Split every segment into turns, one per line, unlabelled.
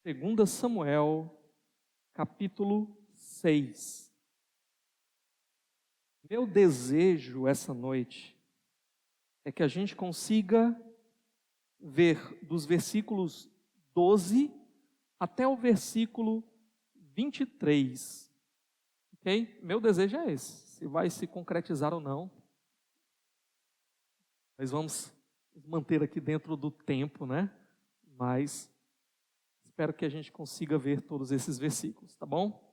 2 Samuel, capítulo 6. Meu desejo essa noite é que a gente consiga ver dos versículos 12 até o versículo 23. Ok? Meu desejo é esse. Se vai se concretizar ou não, nós vamos nos manter aqui dentro do tempo, né? Mas espero que a gente consiga ver todos esses versículos, tá bom?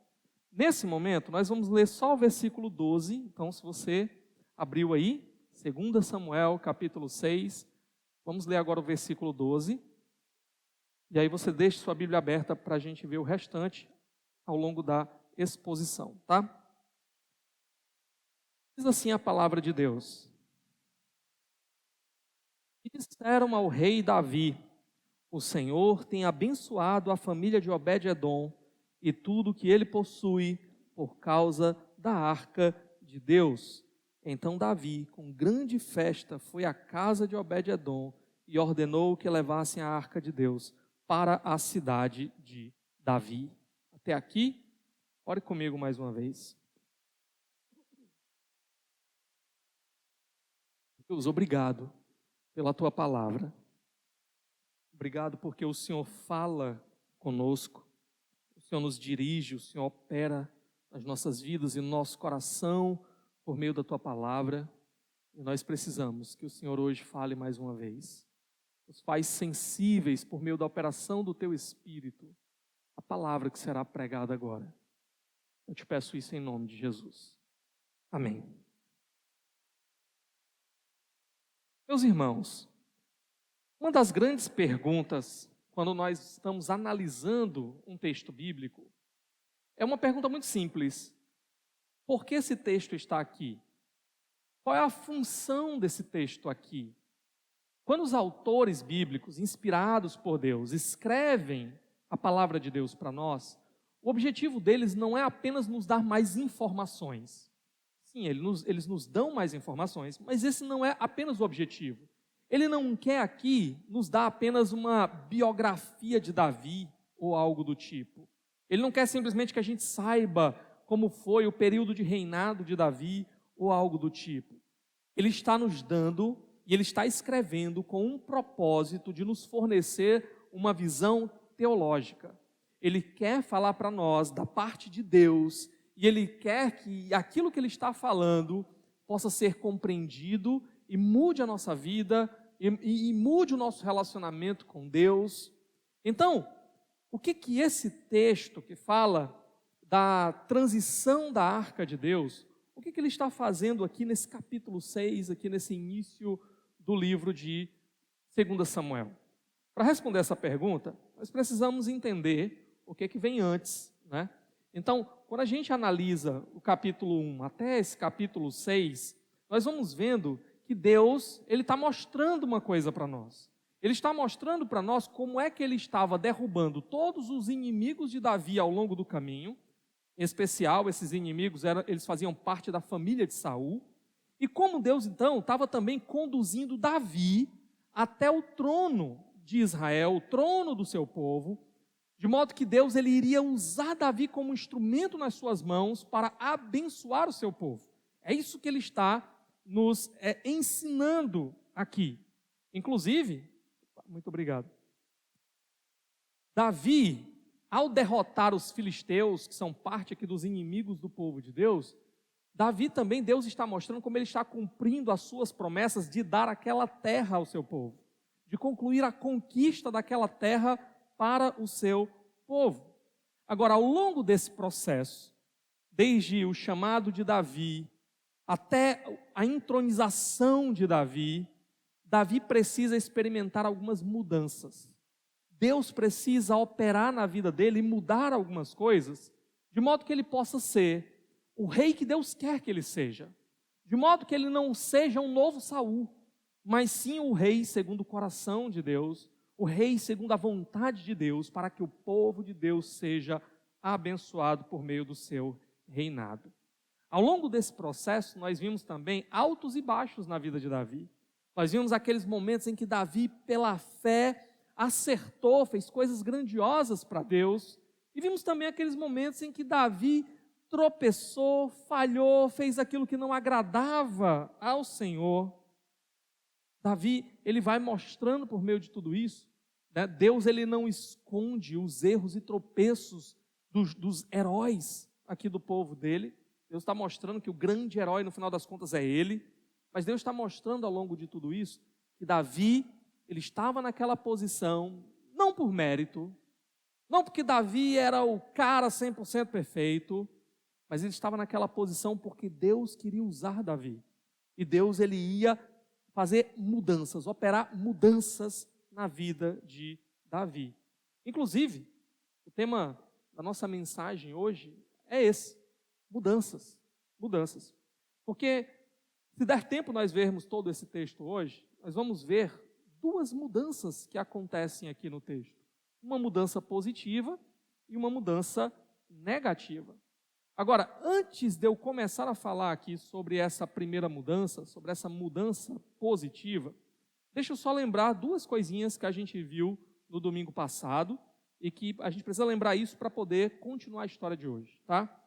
Nesse momento, nós vamos ler só o versículo 12. Então, se você abriu aí, 2 Samuel, capítulo 6, vamos ler agora o versículo 12. E aí você deixa sua Bíblia aberta para a gente ver o restante ao longo da exposição, tá? Diz assim a palavra de Deus. E disseram ao rei Davi: o Senhor tem abençoado a família de Obed-edom e tudo que ele possui por causa da arca de Deus. Então Davi, com grande festa, foi à casa de Obed-edom e ordenou que levassem a arca de Deus para a cidade de Davi. Até aqui, ore comigo mais uma vez. Deus, obrigado pela tua palavra. Obrigado porque o Senhor fala conosco, o Senhor nos dirige, o Senhor opera nas nossas vidas e no nosso coração por meio da tua palavra. E nós precisamos que o Senhor hoje fale mais uma vez. Nos faz sensíveis por meio da operação do teu Espírito, a palavra que será pregada agora. Eu te peço isso em nome de Jesus. Amém. Meus irmãos, uma das grandes perguntas, quando nós estamos analisando um texto bíblico, é uma pergunta muito simples. Por que esse texto está aqui? Qual é a função desse texto aqui? Quando os autores bíblicos, inspirados por Deus, escrevem a palavra de Deus para nós, o objetivo deles não é apenas nos dar mais informações. Sim, eles nos dão mais informações, mas esse não é apenas o objetivo. Ele não quer aqui nos dar apenas uma biografia de Davi ou algo do tipo. Ele não quer simplesmente que a gente saiba como foi o período de reinado de Davi ou algo do tipo. Ele está nos dando e ele está escrevendo com um propósito de nos fornecer uma visão teológica. Ele quer falar para nós da parte de Deus e ele quer que aquilo que ele está falando possa ser compreendido e mude a nossa vida e mude o nosso relacionamento com Deus. Então, o que esse texto que fala da transição da arca de Deus, o que ele está fazendo aqui nesse capítulo 6, aqui nesse início do livro de 2 Samuel? Para responder essa pergunta, nós precisamos entender o que vem antes, né? Então, quando a gente analisa o capítulo 1 até esse capítulo 6, nós vamos vendo que Deus, ele está mostrando uma coisa para nós. Ele está mostrando para nós como é que ele estava derrubando todos os inimigos de Davi ao longo do caminho. Em especial, esses inimigos, eles faziam parte da família de Saul. E como Deus, então, estava também conduzindo Davi até o trono de Israel, o trono do seu povo, de modo que Deus ele iria usar Davi como instrumento nas suas mãos para abençoar o seu povo. É isso que ele está nos ensinando aqui. Inclusive, muito obrigado. Davi, ao derrotar os filisteus, que são parte aqui dos inimigos do povo de Deus, Davi também, Deus está mostrando como ele está cumprindo as suas promessas de dar aquela terra ao seu povo, de concluir a conquista daquela terra para o seu povo. Agora, ao longo desse processo, desde o chamado de Davi até a entronização de Davi, Davi precisa experimentar algumas mudanças. Deus precisa operar na vida dele e mudar algumas coisas, de modo que ele possa ser o rei que Deus quer que ele seja. De modo que ele não seja um novo Saul, mas sim o rei segundo o coração de Deus, o rei segundo a vontade de Deus, para que o povo de Deus seja abençoado por meio do seu reinado. Ao longo desse processo, nós vimos também altos e baixos na vida de Davi. Nós vimos aqueles momentos em que Davi, pela fé, acertou, fez coisas grandiosas para Deus. E vimos também aqueles momentos em que Davi tropeçou, falhou, fez aquilo que não agradava ao Senhor. Davi, ele vai mostrando por meio de tudo isso, né? Deus, ele não esconde os erros e tropeços dos heróis aqui do povo dele. Deus está mostrando que o grande herói, no final das contas, é ele. Mas Deus está mostrando ao longo de tudo isso que Davi, ele estava naquela posição, não por mérito, não porque Davi era o cara 100% perfeito, mas ele estava naquela posição porque Deus queria usar Davi. E Deus, ele ia fazer mudanças, operar mudanças na vida de Davi. Inclusive, o tema da nossa mensagem hoje é esse: mudanças. Mudanças. Porque, se der tempo nós vermos todo esse texto hoje, nós vamos ver duas mudanças que acontecem aqui no texto. Uma mudança positiva e uma mudança negativa. Agora, antes de eu começar a falar aqui sobre essa primeira mudança, sobre essa mudança positiva, deixa eu só lembrar duas coisinhas que a gente viu no domingo passado e que a gente precisa lembrar isso para poder continuar a história de hoje, tá?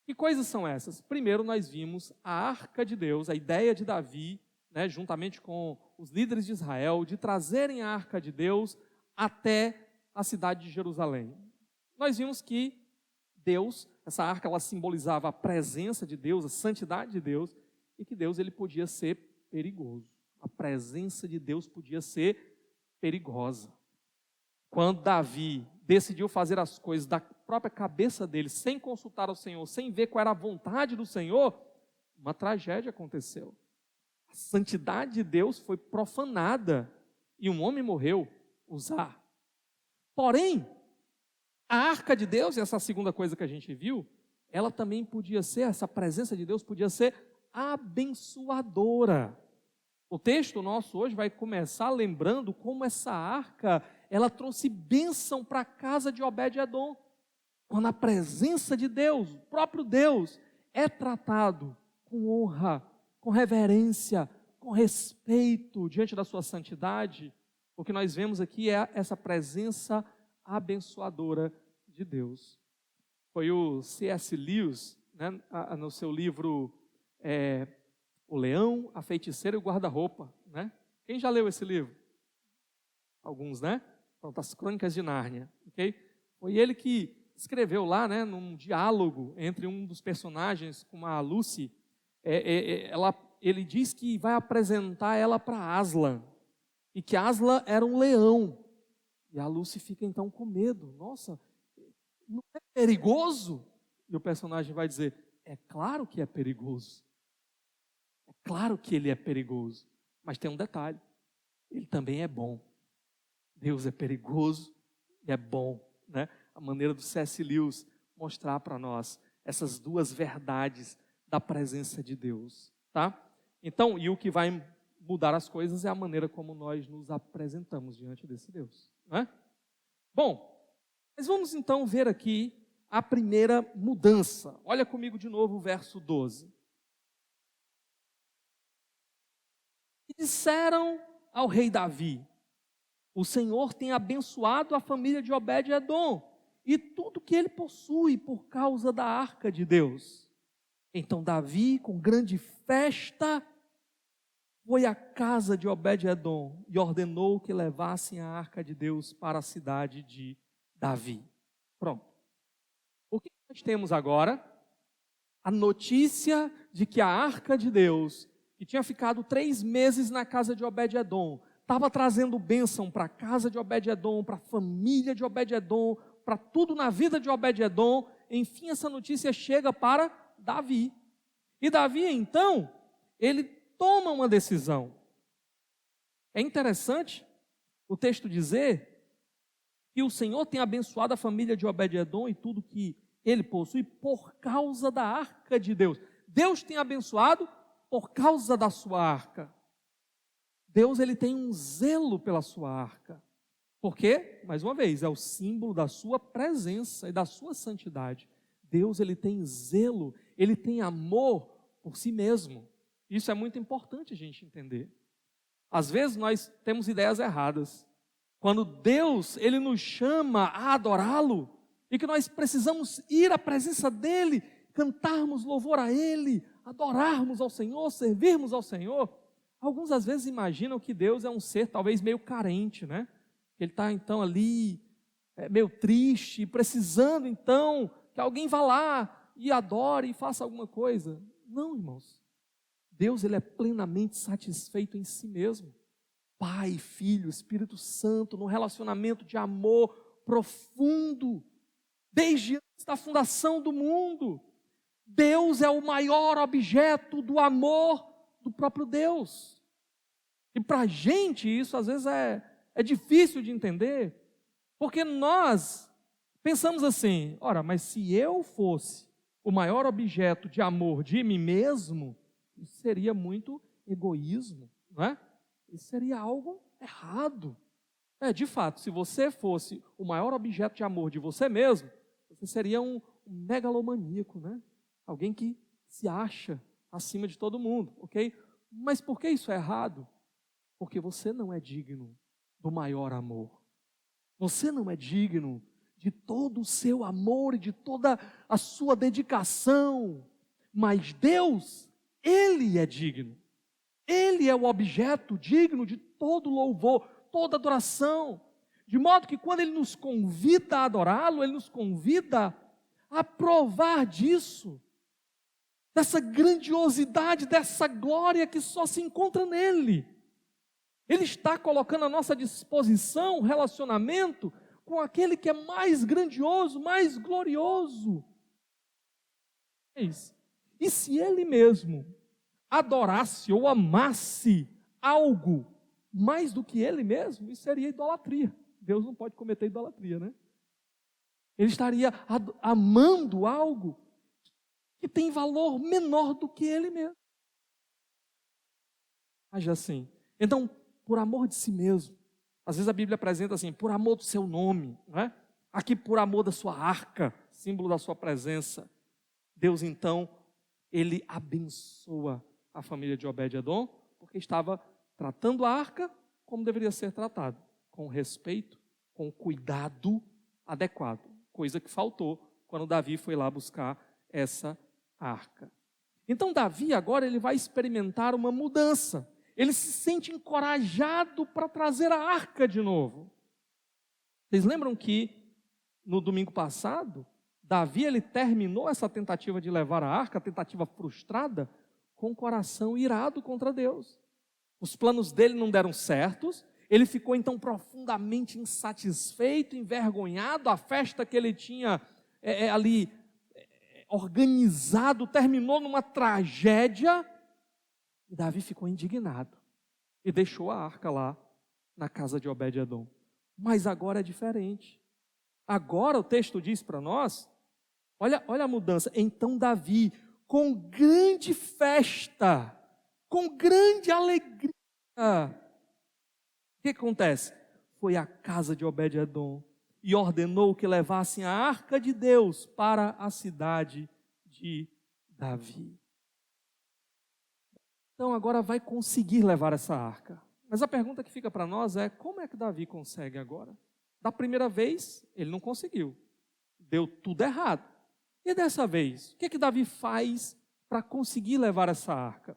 Que coisas são essas? Primeiro, nós vimos a Arca de Deus, a ideia de Davi, né, juntamente com os líderes de Israel, de trazerem a Arca de Deus até a cidade de Jerusalém. Nós vimos que Deus, essa arca, ela simbolizava a presença de Deus, a santidade de Deus, e que Deus, ele podia ser perigoso. A presença de Deus podia ser perigosa. Quando Davi decidiu fazer as coisas da própria cabeça dele, sem consultar o Senhor, sem ver qual era a vontade do Senhor, uma tragédia aconteceu. A santidade de Deus foi profanada e um homem morreu, Uzá. Porém, a arca de Deus, e essa segunda coisa que a gente viu, ela também podia ser, essa presença de Deus podia ser abençoadora. O texto nosso hoje vai começar lembrando como essa arca, ela trouxe bênção para a casa de Obed-edom. Quando a presença de Deus, o próprio Deus, é tratado com honra, com reverência, com respeito diante da sua santidade, o que nós vemos aqui é essa presença abençoadora de Deus. Foi o C.S. Lewis, né, no seu livro O Leão, a Feiticeira e o Guarda-Roupa, né? Quem já leu esse livro? Alguns, né? Pronto, as Crônicas de Nárnia, ok? Foi ele que escreveu lá, né, num diálogo entre um dos personagens com a Lucy, ele diz que vai apresentar ela para Aslan, e que Aslan era um leão. E a Lucy fica então com medo. Nossa, não é perigoso? E o personagem vai dizer, é claro que é perigoso. É claro que ele é perigoso. Mas tem um detalhe, ele também é bom. Deus é perigoso e é bom, né? A maneira do C.S. Lewis mostrar para nós essas duas verdades da presença de Deus, tá? Então, e o que vai mudar as coisas é a maneira como nós nos apresentamos diante desse Deus, não é? Bom, mas vamos então ver aqui a primeira mudança. Olha comigo de novo o verso 12. E disseram ao rei Davi, o Senhor tem abençoado a família de Obed-edom e tudo que ele possui por causa da arca de Deus. Então Davi, com grande festa, foi à casa de Obed-edom e ordenou que levassem a arca de Deus para a cidade de Davi. Pronto. O que nós temos agora? A notícia de que a arca de Deus, que tinha ficado 3 meses na casa de Obed-edom, estava trazendo bênção para a casa de Obed-edom, para a família de Obed-edom, para tudo na vida de Obed-edom. Enfim, essa notícia chega para Davi. E Davi, então, ele toma uma decisão. É interessante o texto dizer que o Senhor tem abençoado a família de Obed-edom e tudo que ele possui por causa da arca de Deus. Deus tem abençoado por causa da sua arca. Deus, ele tem um zelo pela sua arca. Porque, mais uma vez, é o símbolo da sua presença e da sua santidade. Deus, ele tem zelo, ele tem amor por si mesmo. Isso é muito importante a gente entender. Às vezes nós temos ideias erradas. Quando Deus, Ele nos chama a adorá-lo, e que nós precisamos ir à presença dEle, cantarmos louvor a Ele, adorarmos ao Senhor, servirmos ao Senhor. Alguns às vezes imaginam que Deus é um ser talvez meio carente, né? Ele está então ali, meio triste, precisando então que alguém vá lá e adore e faça alguma coisa. Não, irmãos. Deus, Ele é plenamente satisfeito em si mesmo. Pai, Filho, Espírito Santo, num relacionamento de amor profundo, desde antes da fundação do mundo. Deus é o maior objeto do amor do próprio Deus. E para a gente isso às vezes é difícil de entender, porque nós pensamos assim, ora, mas se eu fosse o maior objeto de amor de mim mesmo, isso seria muito egoísmo, não é? Isso seria algo errado. De fato, se você fosse o maior objeto de amor de você mesmo, você seria um megalomaníaco, né? Alguém que se acha acima de todo mundo, ok? Mas por que isso é errado? Porque você não é digno do maior amor. Você não é digno de todo o seu amor e de toda a sua dedicação. Mas Deus, Ele é digno. Ele é o objeto digno de todo louvor, toda adoração. De modo que quando Ele nos convida a adorá-lo, Ele nos convida a provar disso, dessa grandiosidade, dessa glória que só se encontra nele. Ele está colocando à nossa disposição um relacionamento com aquele que é mais grandioso, mais glorioso. E se Ele mesmo adorasse ou amasse algo mais do que Ele mesmo, isso seria idolatria. Deus não pode cometer idolatria, né? Ele estaria amando algo que tem valor menor do que Ele mesmo. Haja assim. Então, por amor de si mesmo, às vezes a Bíblia apresenta assim, por amor do seu nome, não é? Aqui por amor da sua arca, símbolo da sua presença. Deus então, Ele abençoa a família de Obed-edom, porque estava tratando a arca como deveria ser tratado, com respeito, com cuidado adequado, coisa que faltou quando Davi foi lá buscar essa arca. Então Davi agora ele vai experimentar uma mudança, ele se sente encorajado para trazer a arca de novo. Vocês lembram que no domingo passado, Davi ele terminou essa tentativa de levar a arca, a tentativa frustrada, com o coração irado contra Deus. Os planos dele não deram certos, ele ficou então profundamente insatisfeito, envergonhado, a festa que ele tinha ali organizado terminou numa tragédia, e Davi ficou indignado e deixou a arca lá na casa de Obed-edom. Mas agora é diferente. Agora o texto diz para nós, olha a mudança. Então Davi, com grande festa, com grande alegria, o que acontece? Foi à casa de Obed-edom e ordenou que levassem a arca de Deus para a cidade de Davi. Então agora vai conseguir levar essa arca. Mas a pergunta que fica para nós é, como é que Davi consegue agora? Da primeira vez, ele não conseguiu. Deu tudo errado. E dessa vez, o que Davi faz para conseguir levar essa arca?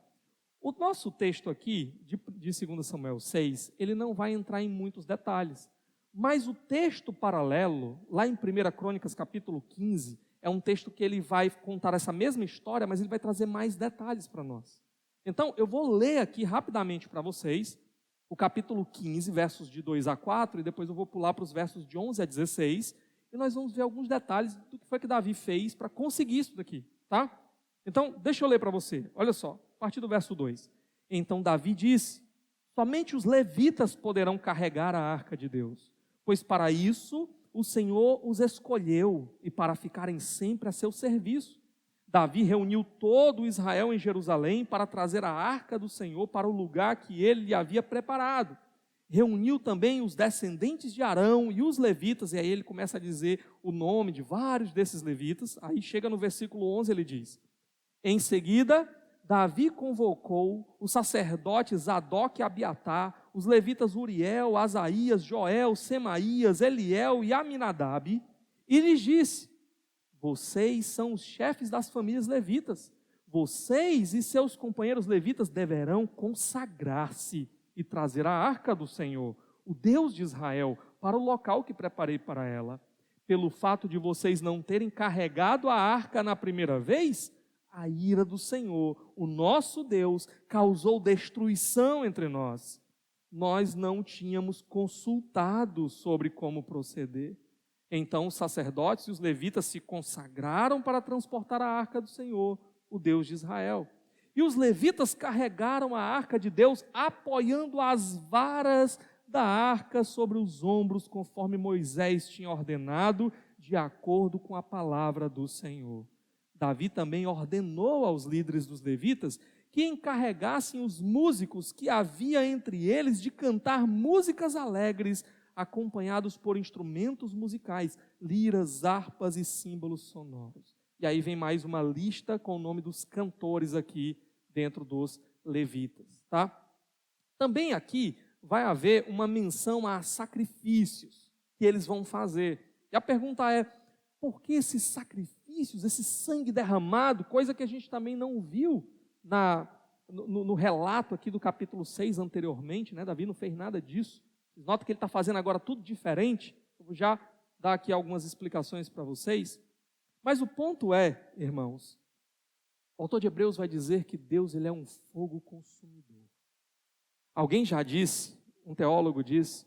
O nosso texto aqui, de 2 Samuel 6, ele não vai entrar em muitos detalhes. Mas o texto paralelo, lá em 1 Crônicas capítulo 15, é um texto que ele vai contar essa mesma história, mas ele vai trazer mais detalhes para nós. Então, eu vou ler aqui rapidamente para vocês, o capítulo 15, versos de 2 a 4, e depois eu vou pular para os versos de 11 a 16, e nós vamos ver alguns detalhes do que foi que Davi fez para conseguir isso daqui, tá? Então, deixa eu ler para você, olha só, a partir do verso 2. Então Davi disse, somente os levitas poderão carregar a arca de Deus, pois para isso o Senhor os escolheu e para ficarem sempre a seu serviço. Davi reuniu todo Israel em Jerusalém para trazer a arca do Senhor para o lugar que ele lhe havia preparado. Reuniu também os descendentes de Arão e os levitas, e aí ele começa a dizer o nome de vários desses levitas. Aí chega no versículo 11, ele diz, em seguida, Davi convocou os sacerdotes Zadok e Abiatar, os levitas Uriel, Asaías, Joel, Semaías, Eliel e Aminadab, e lhes disse: vocês são os chefes das famílias levitas. Vocês e seus companheiros levitas deverão consagrar-se e trazer a arca do Senhor, o Deus de Israel, para o local que preparei para ela. Pelo fato de vocês não terem carregado a arca na primeira vez, a ira do Senhor, o nosso Deus, causou destruição entre nós. Nós não tínhamos consultado sobre como proceder. Então os sacerdotes e os levitas se consagraram para transportar a arca do Senhor, o Deus de Israel. E os levitas carregaram a arca de Deus, apoiando as varas da arca sobre os ombros, conforme Moisés tinha ordenado, de acordo com a palavra do Senhor. Davi também ordenou aos líderes dos levitas que encarregassem os músicos que havia entre eles de cantar músicas alegres, acompanhados por instrumentos musicais, liras, harpas e símbolos sonoros. E aí vem mais uma lista com o nome dos cantores aqui dentro dos levitas, tá? Também aqui vai haver uma menção a sacrifícios que eles vão fazer. E a pergunta é: por que esses sacrifícios, esse sangue derramado, coisa que a gente também não viu no relato aqui do capítulo 6 anteriormente, né? Davi não fez nada disso. Vocês notam que ele está fazendo agora tudo diferente. Eu vou já dar aqui algumas explicações para vocês. Mas o ponto é, irmãos, o autor de Hebreus vai dizer que Deus, ele é um fogo consumidor. Alguém já disse, um teólogo diz,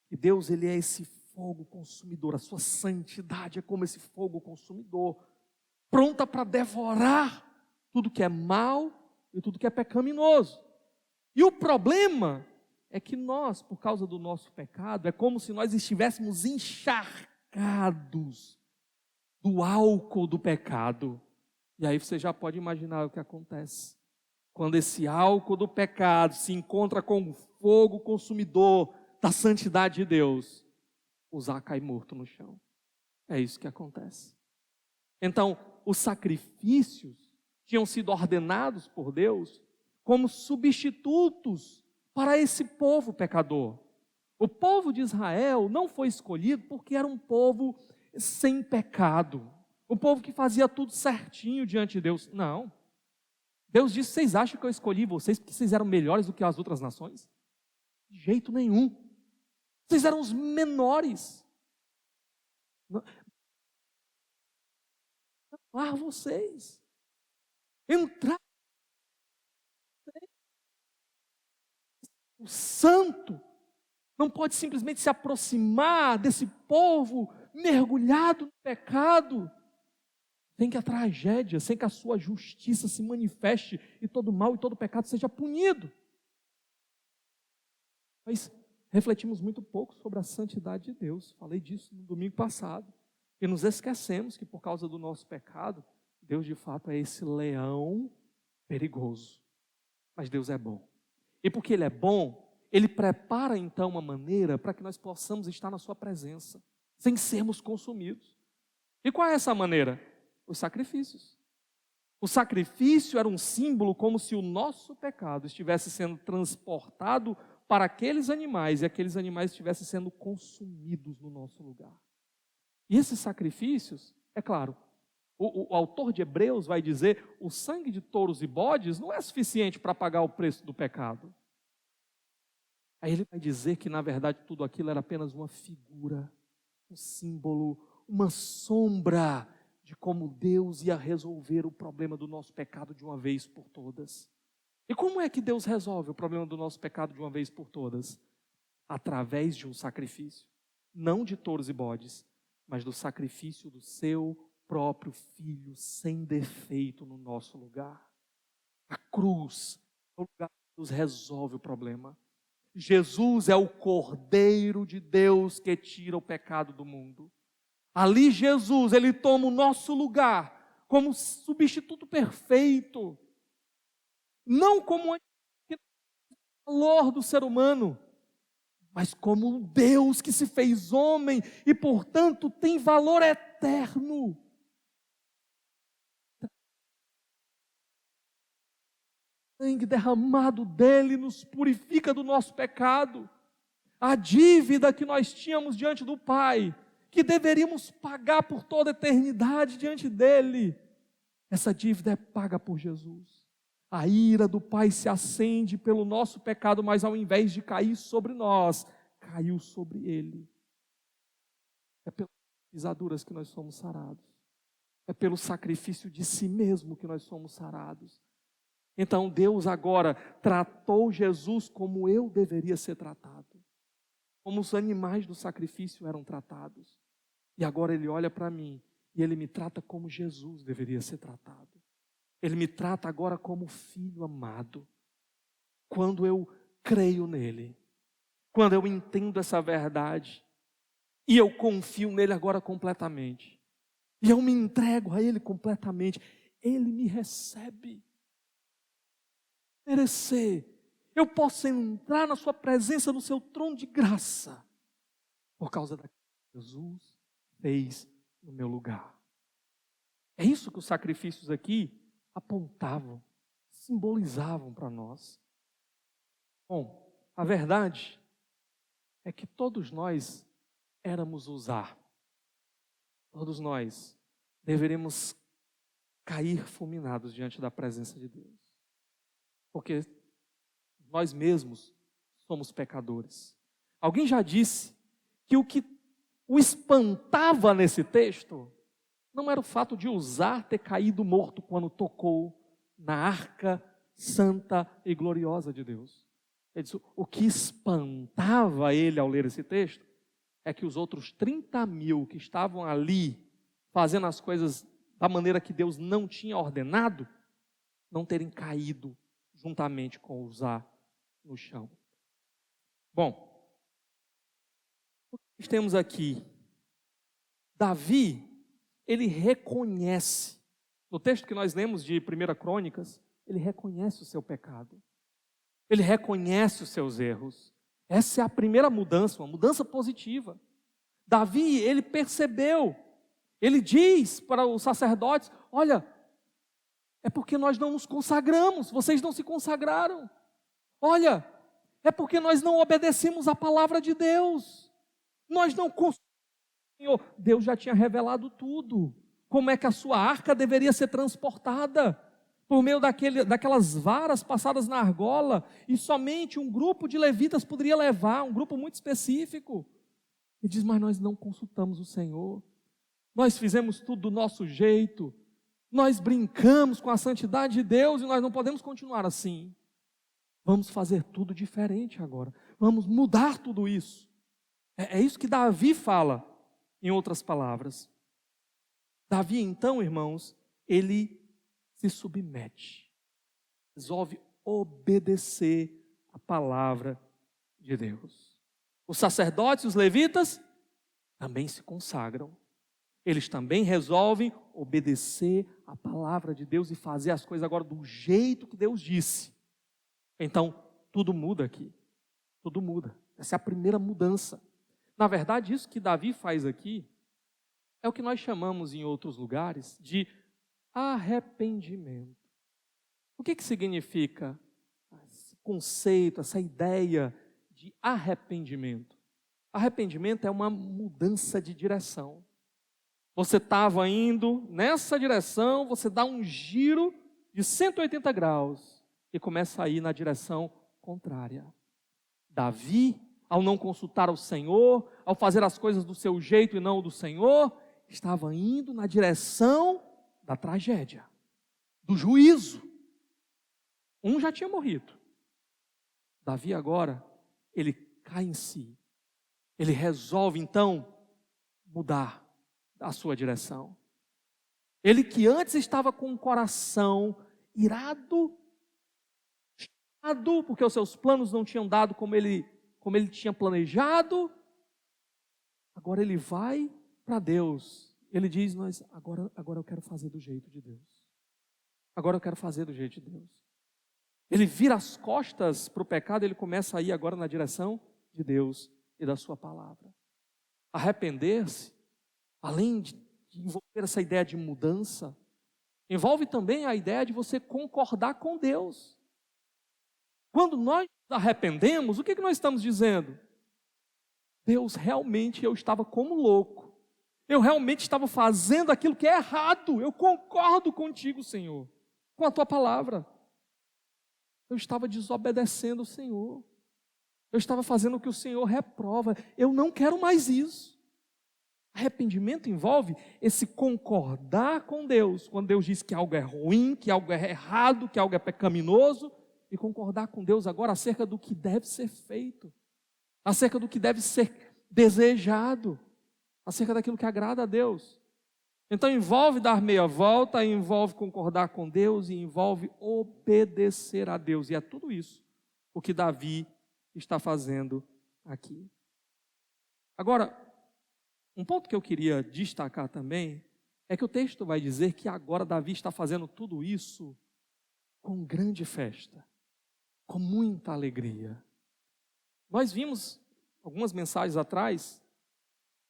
que Deus, ele é esse fogo consumidor, a sua santidade é como esse fogo consumidor, pronta para devorar tudo que é mal e tudo que é pecaminoso. E o problema é que nós, por causa do nosso pecado, é como se nós estivéssemos encharcados do álcool do pecado. E aí você já pode imaginar o que acontece. Quando esse álcool do pecado se encontra com o fogo consumidor da santidade de Deus, o Zá cai morto no chão. É isso que acontece. Então, os sacrifícios tinham sido ordenados por Deus como substitutos para esse povo pecador. O povo de Israel não foi escolhido porque era um povo sem pecado, o povo que fazia tudo certinho diante de Deus. Não. Deus disse: vocês acham que eu escolhi vocês porque vocês eram melhores do que as outras nações? De jeito nenhum. Vocês eram os menores. Amar vocês. Entrar. O santo não pode simplesmente se aproximar desse povo mergulhado no pecado, sem que a tragédia, sem que a sua justiça se manifeste e todo mal e todo pecado seja punido. Mas refletimos muito pouco sobre a santidade de Deus. Falei disso no domingo passado. E nos esquecemos que por causa do nosso pecado, Deus de fato é esse leão perigoso. Mas Deus é bom. E porque Ele é bom, Ele prepara então uma maneira para que nós possamos estar na sua presença, sem sermos consumidos. E qual é essa maneira? Os sacrifícios. O sacrifício era um símbolo como se o nosso pecado estivesse sendo transportado para aqueles animais e aqueles animais estivessem sendo consumidos no nosso lugar. E esses sacrifícios, é claro, o autor de Hebreus vai dizer: o sangue de touros e bodes não é suficiente para pagar o preço do pecado. Aí ele vai dizer que na verdade tudo aquilo era apenas uma figura, um símbolo, uma sombra de como Deus ia resolver o problema do nosso pecado de uma vez por todas. E como é que Deus resolve o problema do nosso pecado de uma vez por todas? Através de um sacrifício, não de touros e bodes, mas do sacrifício do seu próprio Filho, sem defeito no nosso lugar. A cruz é o lugar que Deus resolve o problema. Jesus é o Cordeiro de Deus que tira o pecado do mundo. Ali Jesus, Ele toma o nosso lugar como substituto perfeito. Não como valor do ser humano, mas como um Deus que se fez homem e, portanto, tem valor eterno. sangue derramado dele nos purifica do nosso pecado. A dívida que nós tínhamos diante do Pai, que deveríamos pagar por toda a eternidade diante dele, essa dívida é paga por Jesus. A ira do Pai se acende pelo nosso pecado, mas ao invés de cair sobre nós, caiu sobre ele. É pelas pisaduras que nós somos sarados. É pelo sacrifício de si mesmo que nós somos sarados. Então Deus agora tratou Jesus como eu deveria ser tratado. Como os animais do sacrifício eram tratados. E agora Ele olha para mim e Ele me trata como Jesus deveria ser tratado. Ele me trata agora como filho amado. Quando eu creio nele, quando eu entendo essa verdade, e eu confio nele agora completamente, e eu me entrego a ele completamente, ele me recebe. Merecer. Eu posso entrar na sua presença, no seu trono de graça, por causa daquilo que Jesus fez no meu lugar. É isso que os sacrifícios aqui apontavam, simbolizavam para nós. Bom, a verdade é que todos nós éramos usar. Todos nós deveríamos cair fulminados diante da presença de Deus. Porque nós mesmos somos pecadores. Alguém já disse que o espantava nesse texto não era o fato de Uzá ter caído morto quando tocou na arca santa e gloriosa de Deus. Ele disse, o que espantava ele ao ler esse texto é que os outros 30.000 que estavam ali fazendo as coisas da maneira que Deus não tinha ordenado, não terem caído juntamente com Uzá no chão. Bom, o que nós temos aqui? Davi, ele reconhece, no texto que nós lemos de 1 Crônicas, ele reconhece o seu pecado. Ele reconhece os seus erros. Essa é a primeira mudança, uma mudança positiva. Davi, ele percebeu, ele diz para os sacerdotes, olha, é porque nós não nos consagramos, vocês não se consagraram. Olha, é porque nós não obedecemos a palavra de Deus. Nós não Senhor, Deus já tinha revelado tudo. Como é que a sua arca deveria ser transportada? Por meio daquelas varas passadas na argola, e somente um grupo de levitas poderia levar, um grupo muito específico. Ele diz, mas nós não consultamos o Senhor. Nós fizemos tudo do nosso jeito. Nós brincamos com a santidade de Deus e nós não podemos continuar assim. Vamos fazer tudo diferente agora. Vamos mudar tudo isso. É isso que Davi fala. Em outras palavras, Davi então, irmãos, ele se submete, resolve obedecer a palavra de Deus. Os sacerdotes, os levitas, também se consagram. Eles também resolvem obedecer a palavra de Deus e fazer as coisas agora do jeito que Deus disse. Então, tudo muda aqui. Tudo muda. Essa é a primeira mudança. Na verdade, isso que Davi faz aqui é o que nós chamamos em outros lugares de arrependimento. O que significa esse conceito, essa ideia de arrependimento? Arrependimento é uma mudança de direção. Você estava indo nessa direção, você dá um giro de 180 graus e começa a ir na direção contrária. Davi, ao não consultar o Senhor, ao fazer as coisas do seu jeito e não do Senhor, estava indo na direção da tragédia, do juízo. Um já tinha morrido. Davi agora, ele cai em si. Ele resolve então mudar a sua direção. Ele que antes estava com o coração irado, porque os seus planos não tinham dado como ele tinha planejado, agora ele vai para Deus. Ele diz, agora eu quero fazer do jeito de Deus. Agora eu quero fazer do jeito de Deus. Ele vira as costas para o pecado, ele começa a ir agora na direção de Deus e da sua palavra. Arrepender-se, além de envolver essa ideia de mudança, envolve também a ideia de você concordar com Deus. Quando nós nos arrependemos, o que nós estamos dizendo? Deus, realmente eu estava como louco. Eu realmente estava fazendo aquilo que é errado. Eu concordo contigo, Senhor, com a tua palavra. Eu estava desobedecendo o Senhor. Eu estava fazendo o que o Senhor reprova. Eu não quero mais isso. Arrependimento envolve esse concordar com Deus. Quando Deus diz que algo é ruim, que algo é errado, que algo é pecaminoso. E concordar com Deus agora acerca do que deve ser feito. Acerca do que deve ser desejado. Acerca daquilo que agrada a Deus. Então envolve dar meia volta, envolve concordar com Deus e envolve obedecer a Deus. E é tudo isso o que Davi está fazendo aqui. Agora, um ponto que eu queria destacar também é que o texto vai dizer que agora Davi está fazendo tudo isso com grande festa, com muita alegria. Nós vimos algumas mensagens atrás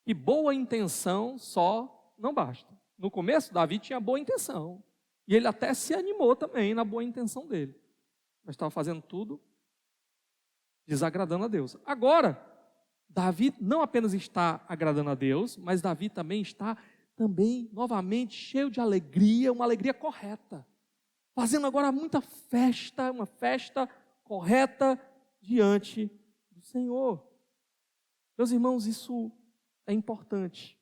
que boa intenção só não basta. No começo, Davi tinha boa intenção. E ele até se animou também na boa intenção dele. Mas estava fazendo tudo desagradando a Deus. Agora, Davi não apenas está agradando a Deus, mas Davi também está novamente cheio de alegria, uma alegria correta. Fazendo agora muita festa, uma festa correta diante do Senhor. Meus irmãos, isso é importante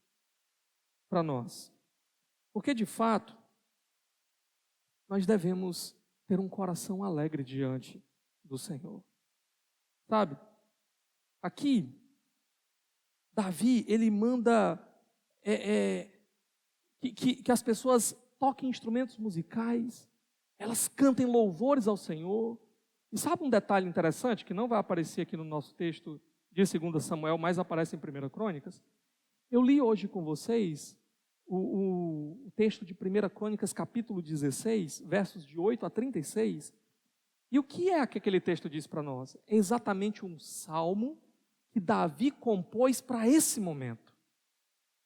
para nós. Porque, de fato, nós devemos ter um coração alegre diante do Senhor. Sabe? Aqui, Davi, ele manda que as pessoas toquem instrumentos musicais, elas cantem louvores ao Senhor. E sabe um detalhe interessante que não vai aparecer aqui no nosso texto de 2 Samuel, mas aparece em 1 Crônicas? Eu li hoje com vocês o texto de 1 Crônicas, capítulo 16, versos de 8 a 36. E o que é que aquele texto diz para nós? É exatamente um salmo que Davi compôs para esse momento.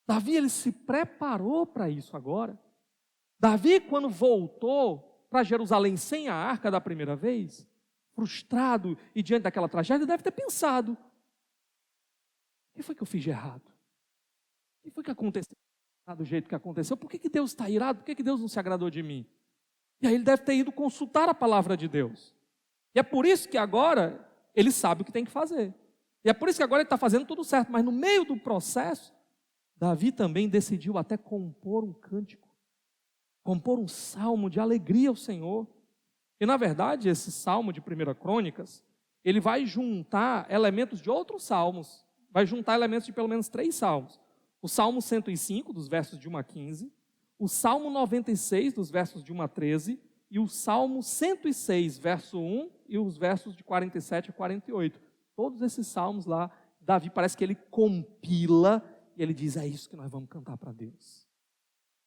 Davi, ele se preparou para isso agora. Davi, quando voltou para Jerusalém sem a arca da primeira vez, frustrado e diante daquela tragédia, deve ter pensado: o que foi que eu fiz de errado? O que foi que aconteceu do jeito que aconteceu? Por que Deus está irado? Por que Deus não se agradou de mim? E aí ele deve ter ido consultar a palavra de Deus. E é por isso que agora ele sabe o que tem que fazer. E é por isso que agora ele está fazendo tudo certo. Mas no meio do processo, Davi também decidiu até compor um cântico, compor um salmo de alegria ao Senhor. E na verdade, esse salmo de 1 Crônicas, ele vai juntar elementos de outros salmos. Vai juntar elementos de pelo menos 3 salmos. O Salmo 105, dos versos de 1 a 15, o Salmo 96, dos versos de 1 a 13, e o Salmo 106, verso 1, e os versos de 47 a 48. Todos esses salmos lá, Davi parece que ele compila, e ele diz: é isso que nós vamos cantar para Deus.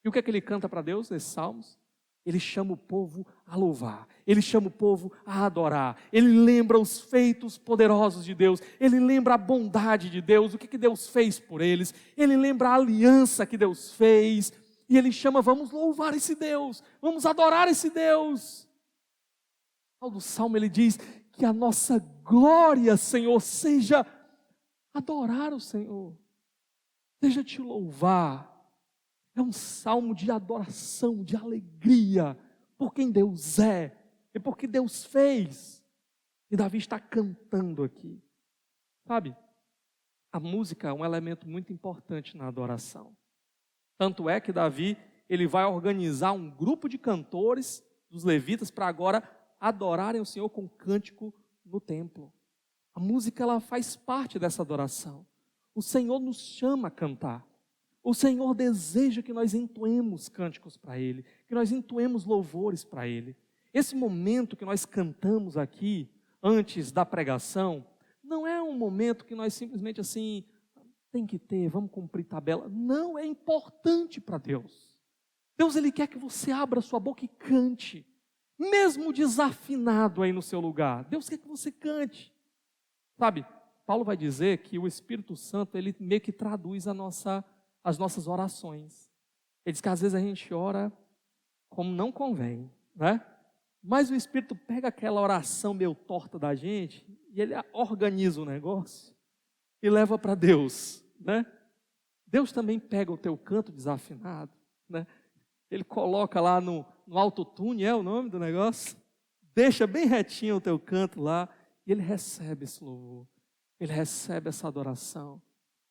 E o que é que ele canta para Deus nesses salmos? Ele chama o povo a louvar, ele chama o povo a adorar, ele lembra os feitos poderosos de Deus, ele lembra a bondade de Deus, o que Deus fez por eles, ele lembra a aliança que Deus fez, e ele chama: vamos louvar esse Deus, vamos adorar esse Deus. No final do salmo ele diz que a nossa glória, Senhor, seja adorar o Senhor, seja te louvar. É um salmo de adoração, de alegria, por quem Deus é e por que Deus fez. E Davi está cantando aqui. Sabe, a música é um elemento muito importante na adoração. Tanto é que Davi, ele vai organizar um grupo de cantores, dos levitas, para agora adorarem o Senhor com cântico no templo. A música, ela faz parte dessa adoração. O Senhor nos chama a cantar. O Senhor deseja que nós entoemos cânticos para Ele, que nós entoemos louvores para Ele. Esse momento que nós cantamos aqui, antes da pregação, não é um momento que nós simplesmente assim, tem que ter, vamos cumprir tabela. Não, é importante para Deus. Deus, Ele quer que você abra sua boca e cante, mesmo desafinado aí no seu lugar. Deus quer que você cante. Sabe, Paulo vai dizer que o Espírito Santo, ele meio que traduz as nossas orações. Ele diz que às vezes a gente ora como não convém, né? Mas o Espírito pega aquela oração meio torta da gente e ele organiza o negócio e leva para Deus, né? Deus também pega o teu canto desafinado, né? Ele coloca lá no autotune, é o nome do negócio, deixa bem retinho o teu canto lá e ele recebe esse louvor, ele recebe essa adoração,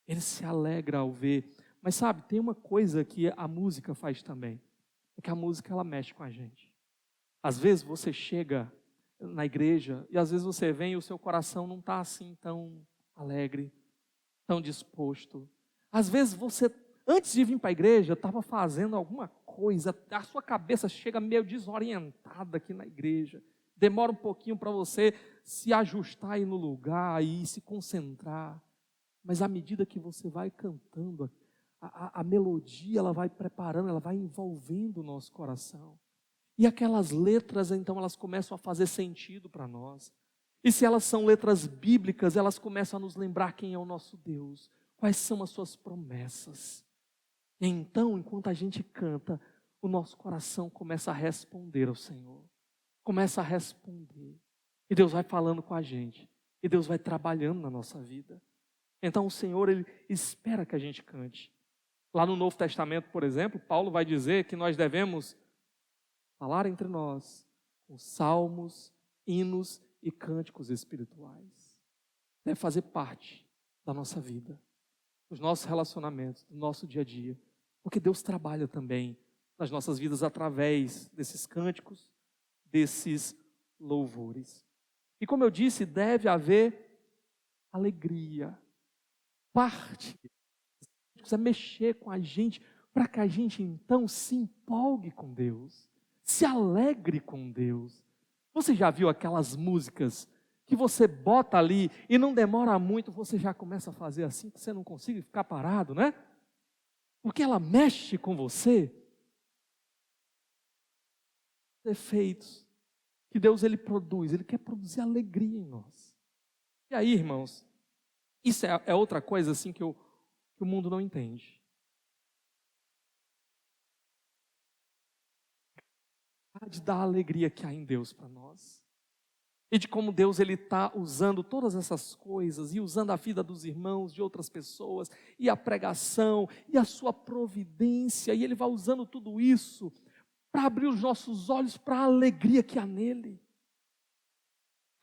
ele se alegra ao ver. Mas sabe, tem uma coisa que a música faz também, é que a música ela mexe com a gente. Às vezes você chega na igreja e às vezes você vem e o seu coração não está assim tão alegre, tão disposto. Às vezes você, antes de vir para a igreja, estava fazendo alguma coisa, a sua cabeça chega meio desorientada aqui na igreja. Demora um pouquinho para você se ajustar aí no lugar e se concentrar. Mas à medida que você vai cantando, a melodia ela vai preparando, ela vai envolvendo o nosso coração. E aquelas letras, então, elas começam a fazer sentido para nós. E se elas são letras bíblicas, elas começam a nos lembrar quem é o nosso Deus, quais são as suas promessas. E então, enquanto a gente canta, o nosso coração começa a responder ao Senhor. Começa a responder. E Deus vai falando com a gente. E Deus vai trabalhando na nossa vida. Então o Senhor, Ele espera que a gente cante. Lá no Novo Testamento, por exemplo, Paulo vai dizer que nós devemos falar entre nós com salmos, hinos e cânticos espirituais. Deve fazer parte da nossa vida, dos nossos relacionamentos, do nosso dia a dia. Porque Deus trabalha também nas nossas vidas através desses cânticos, desses louvores. E como eu disse, deve haver alegria. Parte é mexer com a gente, para que a gente então se empolgue com Deus, se alegre com Deus. Você já viu aquelas músicas que você bota ali e não demora muito, você já começa a fazer assim, que você não consiga ficar parado, né? Porque ela mexe com você. Efeitos que Deus ele produz, Ele quer produzir alegria em nós. E aí, irmãos, isso é outra coisa assim que o mundo não entende. Da alegria que há em Deus para nós. E de como Deus ele está usando todas essas coisas, e usando a vida dos irmãos, de outras pessoas, e a pregação, e a sua providência, e Ele vai usando tudo isso para abrir os nossos olhos para a alegria que há nele.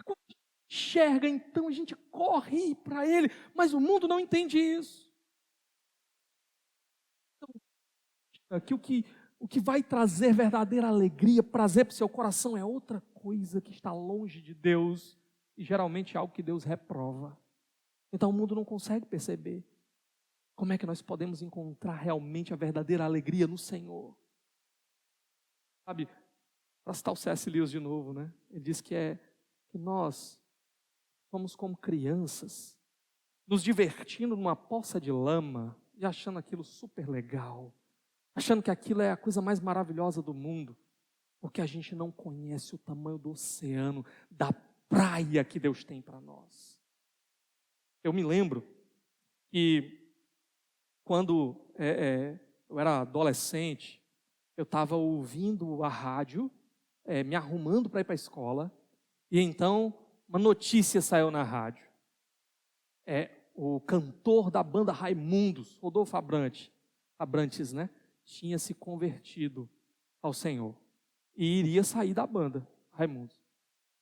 Quando a gente enxerga, então a gente corre para Ele, mas o mundo não entende isso. Então, que o que vai trazer verdadeira alegria, prazer para o seu coração é outra coisa que está longe de Deus e geralmente é algo que Deus reprova. Então o mundo não consegue perceber como é que nós podemos encontrar realmente a verdadeira alegria no Senhor. Sabe, para citar o C.S. Lewis de novo, né? Ele diz que nós somos como crianças, nos divertindo numa poça de lama e achando aquilo super legal, achando que aquilo é a coisa mais maravilhosa do mundo, porque a gente não conhece o tamanho do oceano, da praia que Deus tem para nós. Eu me lembro que quando eu era adolescente, eu estava ouvindo a rádio, me arrumando para ir para a escola, e então uma notícia saiu na rádio. O cantor da banda Raimundos, Rodolfo Abrantes, né? Tinha se convertido ao Senhor e iria sair da banda, Raimundos.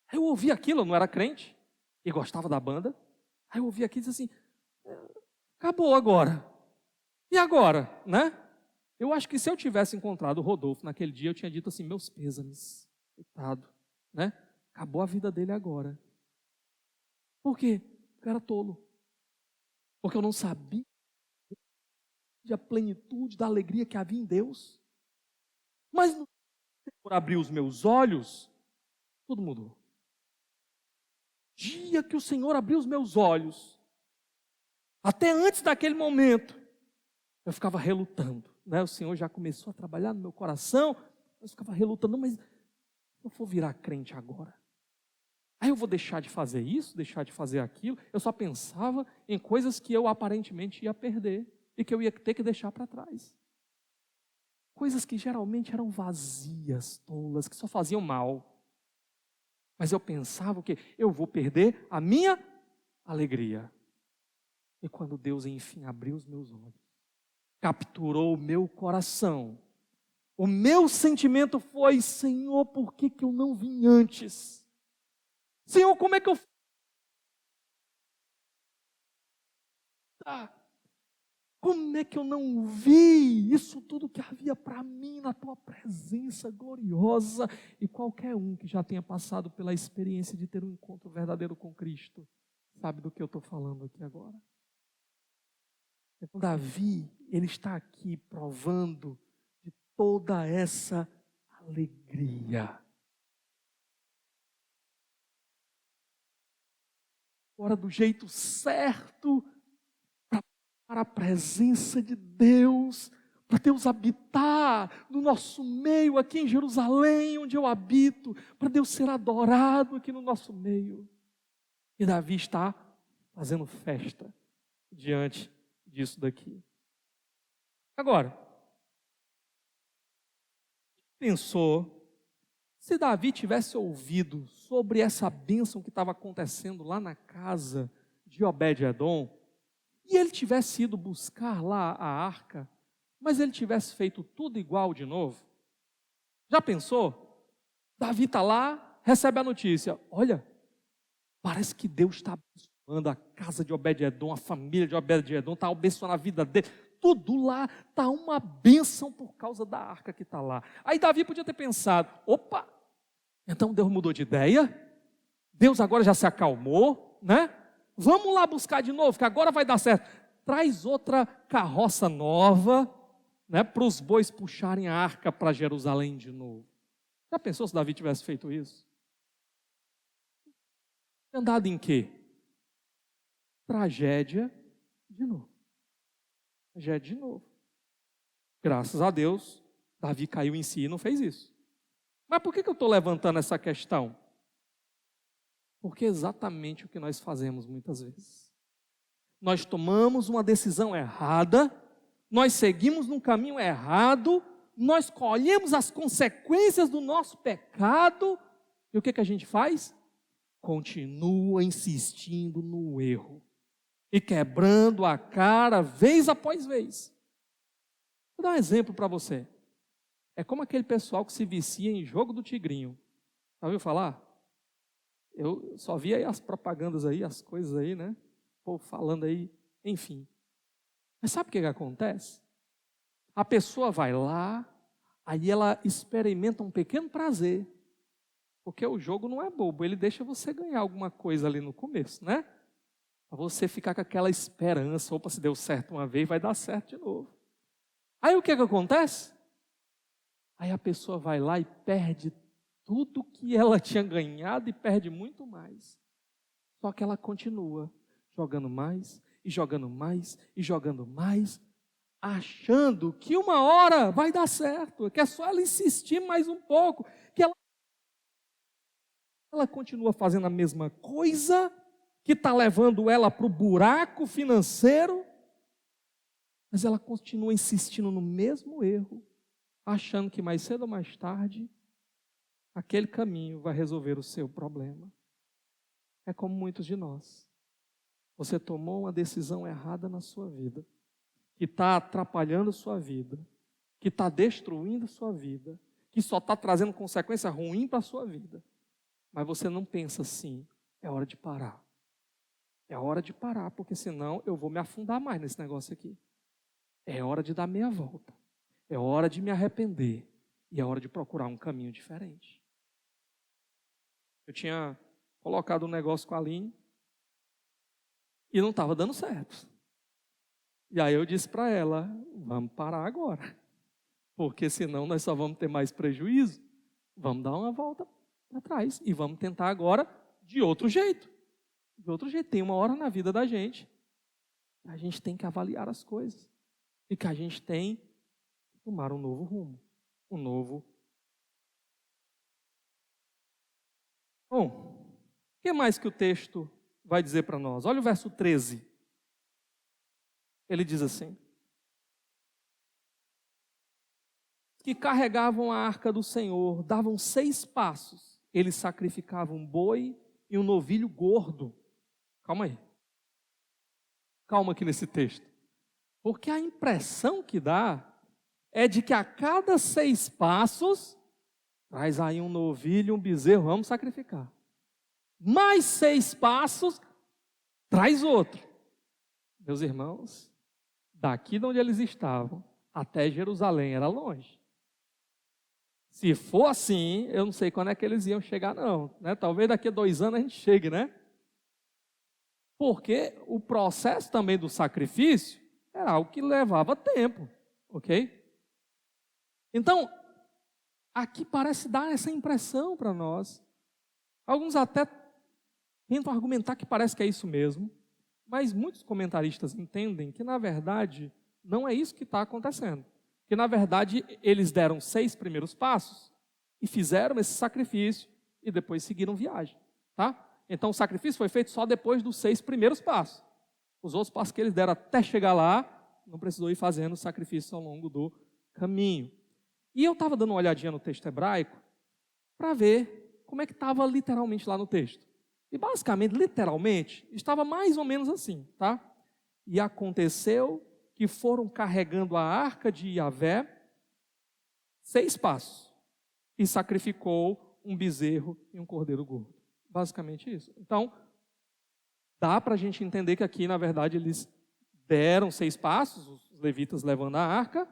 Aí eu ouvi aquilo, eu não era crente e gostava da banda. Aí eu ouvi aquilo e disse assim, acabou agora. E agora, né? Eu acho que se eu tivesse encontrado o Rodolfo naquele dia, eu tinha dito assim, meus pêsames, coitado, né? Acabou a vida dele agora. Por quê? Porque eu era tolo. Porque eu não sabia a plenitude da alegria que havia em Deus. Mas por abrir os meus olhos, tudo mudou. Dia que o Senhor abriu os meus olhos, até antes daquele momento, eu ficava relutando, né? O Senhor já começou a trabalhar no meu coração, eu ficava relutando, mas eu vou virar crente agora. Aí eu vou deixar de fazer isso, deixar de fazer aquilo. Eu só pensava em coisas que eu aparentemente ia perder e que eu ia ter que deixar para trás. Coisas que geralmente eram vazias, tolas, que só faziam mal. Mas eu pensava que eu vou perder a minha alegria. E quando Deus, enfim, abriu os meus olhos, capturou o meu coração, o meu sentimento foi: Senhor, por que eu não vim antes? Senhor, como é que eu... Como é que eu não vi isso tudo que havia para mim na tua presença gloriosa? E qualquer um que já tenha passado pela experiência de ter um encontro verdadeiro com Cristo, sabe do que eu estou falando aqui agora. Então, Davi, ele está aqui provando de toda essa alegria. Agora, do jeito certo, para a presença de Deus, para Deus habitar no nosso meio, aqui em Jerusalém, onde eu habito, para Deus ser adorado aqui no nosso meio. E Davi está fazendo festa diante disso daqui. Agora, pensou, se Davi tivesse ouvido sobre essa bênção que estava acontecendo lá na casa de Obed-edom, e ele tivesse ido buscar lá a arca, mas ele tivesse feito tudo igual de novo? Já pensou? Davi está lá, recebe a notícia: olha, parece que Deus está abençoando a casa de Obed-edom, a família de Obed-edom, está abençoando a vida dele. Tudo lá está uma bênção por causa da arca que está lá. Aí Davi podia ter pensado: opa, então Deus mudou de ideia? Deus agora já se acalmou, né? Vamos lá buscar de novo, que agora vai dar certo. Traz outra carroça nova, né, para os bois puxarem a arca para Jerusalém de novo. Já pensou se Davi tivesse feito isso? Andado em quê? Tragédia de novo. Tragédia de novo. Graças a Deus, Davi caiu em si e não fez isso. Mas por que eu estou levantando essa questão? Porque é exatamente o que nós fazemos muitas vezes. Nós tomamos uma decisão errada, nós seguimos num caminho errado, nós colhemos as consequências do nosso pecado, e o que a gente faz? Continua insistindo no erro e quebrando a cara vez após vez. Vou dar um exemplo para você. É como aquele pessoal que se vicia em jogo do tigrinho. Já ouviu falar? Eu só vi aí as propagandas aí, as coisas aí, né? O povo falando aí, enfim. Mas sabe o que acontece? A pessoa vai lá, aí ela experimenta um pequeno prazer. Porque o jogo não é bobo, ele deixa você ganhar alguma coisa ali no começo, né? Para você ficar com aquela esperança: opa, se deu certo uma vez, vai dar certo de novo. Aí o que acontece? Aí a pessoa vai lá e perde tudo que ela tinha ganhado e perde muito mais. Só que ela continua jogando mais, e jogando mais, e jogando mais, achando que uma hora vai dar certo, que é só ela insistir mais um pouco, que ela continua fazendo a mesma coisa, que está levando ela para o buraco financeiro, mas ela continua insistindo no mesmo erro, achando que mais cedo ou mais tarde, aquele caminho vai resolver o seu problema. É como muitos de nós. Você tomou uma decisão errada na sua vida, que está atrapalhando a sua vida, que está destruindo a sua vida, que só está trazendo consequência ruim para a sua vida. Mas você não pensa assim: é hora de parar. É hora de parar, porque senão eu vou me afundar mais nesse negócio aqui. É hora de dar meia volta. É hora de me arrepender. E é hora de procurar um caminho diferente. Eu tinha colocado um negócio com a Aline e não estava dando certo. E aí eu disse para ela: vamos parar agora, porque senão nós só vamos ter mais prejuízo. Vamos dar uma volta para trás e vamos tentar agora de outro jeito. De outro jeito. Tem uma hora na vida da gente, a gente tem que avaliar as coisas e que a gente tem que tomar um novo rumo, um novo. Bom, o que mais que o texto vai dizer para nós? Olha o verso 13. Ele diz assim: que carregavam a arca do Senhor davam 6 passos ele sacrificava um boi e um novilho gordo. Calma aí. Calma aqui nesse texto. Porque a impressão que dá é de que a cada 6 passos, traz aí um novilho, um bezerro, vamos sacrificar. Mais 6 passos, traz outro. Meus irmãos, daqui de onde eles estavam até Jerusalém era longe. Se for assim, eu não sei quando é que eles iam chegar não, né? Talvez daqui a 2 anos a gente chegue, né? Porque o processo também do sacrifício era algo que levava tempo, ok? Então, aqui parece dar essa impressão para nós. Alguns até tentam argumentar que parece que é isso mesmo, mas muitos comentaristas entendem que, na verdade, não é isso que está acontecendo. Que, na verdade, eles deram 6 primeiros passos e fizeram esse sacrifício e depois seguiram viagem, tá? Então, o sacrifício foi feito só depois dos 6 primeiros passos. Os outros passos que eles deram até chegar lá, não precisou ir fazendo sacrifício ao longo do caminho. E eu estava dando uma olhadinha no texto hebraico para ver como é que estava literalmente lá no texto. E basicamente, literalmente, estava mais ou menos assim, tá? E aconteceu que foram carregando a arca de Yahvé 6 passos e sacrificou um bezerro e um cordeiro gordo. Basicamente isso. Então, dá para a gente entender que aqui, na verdade, eles deram 6 passos, os levitas levando a arca,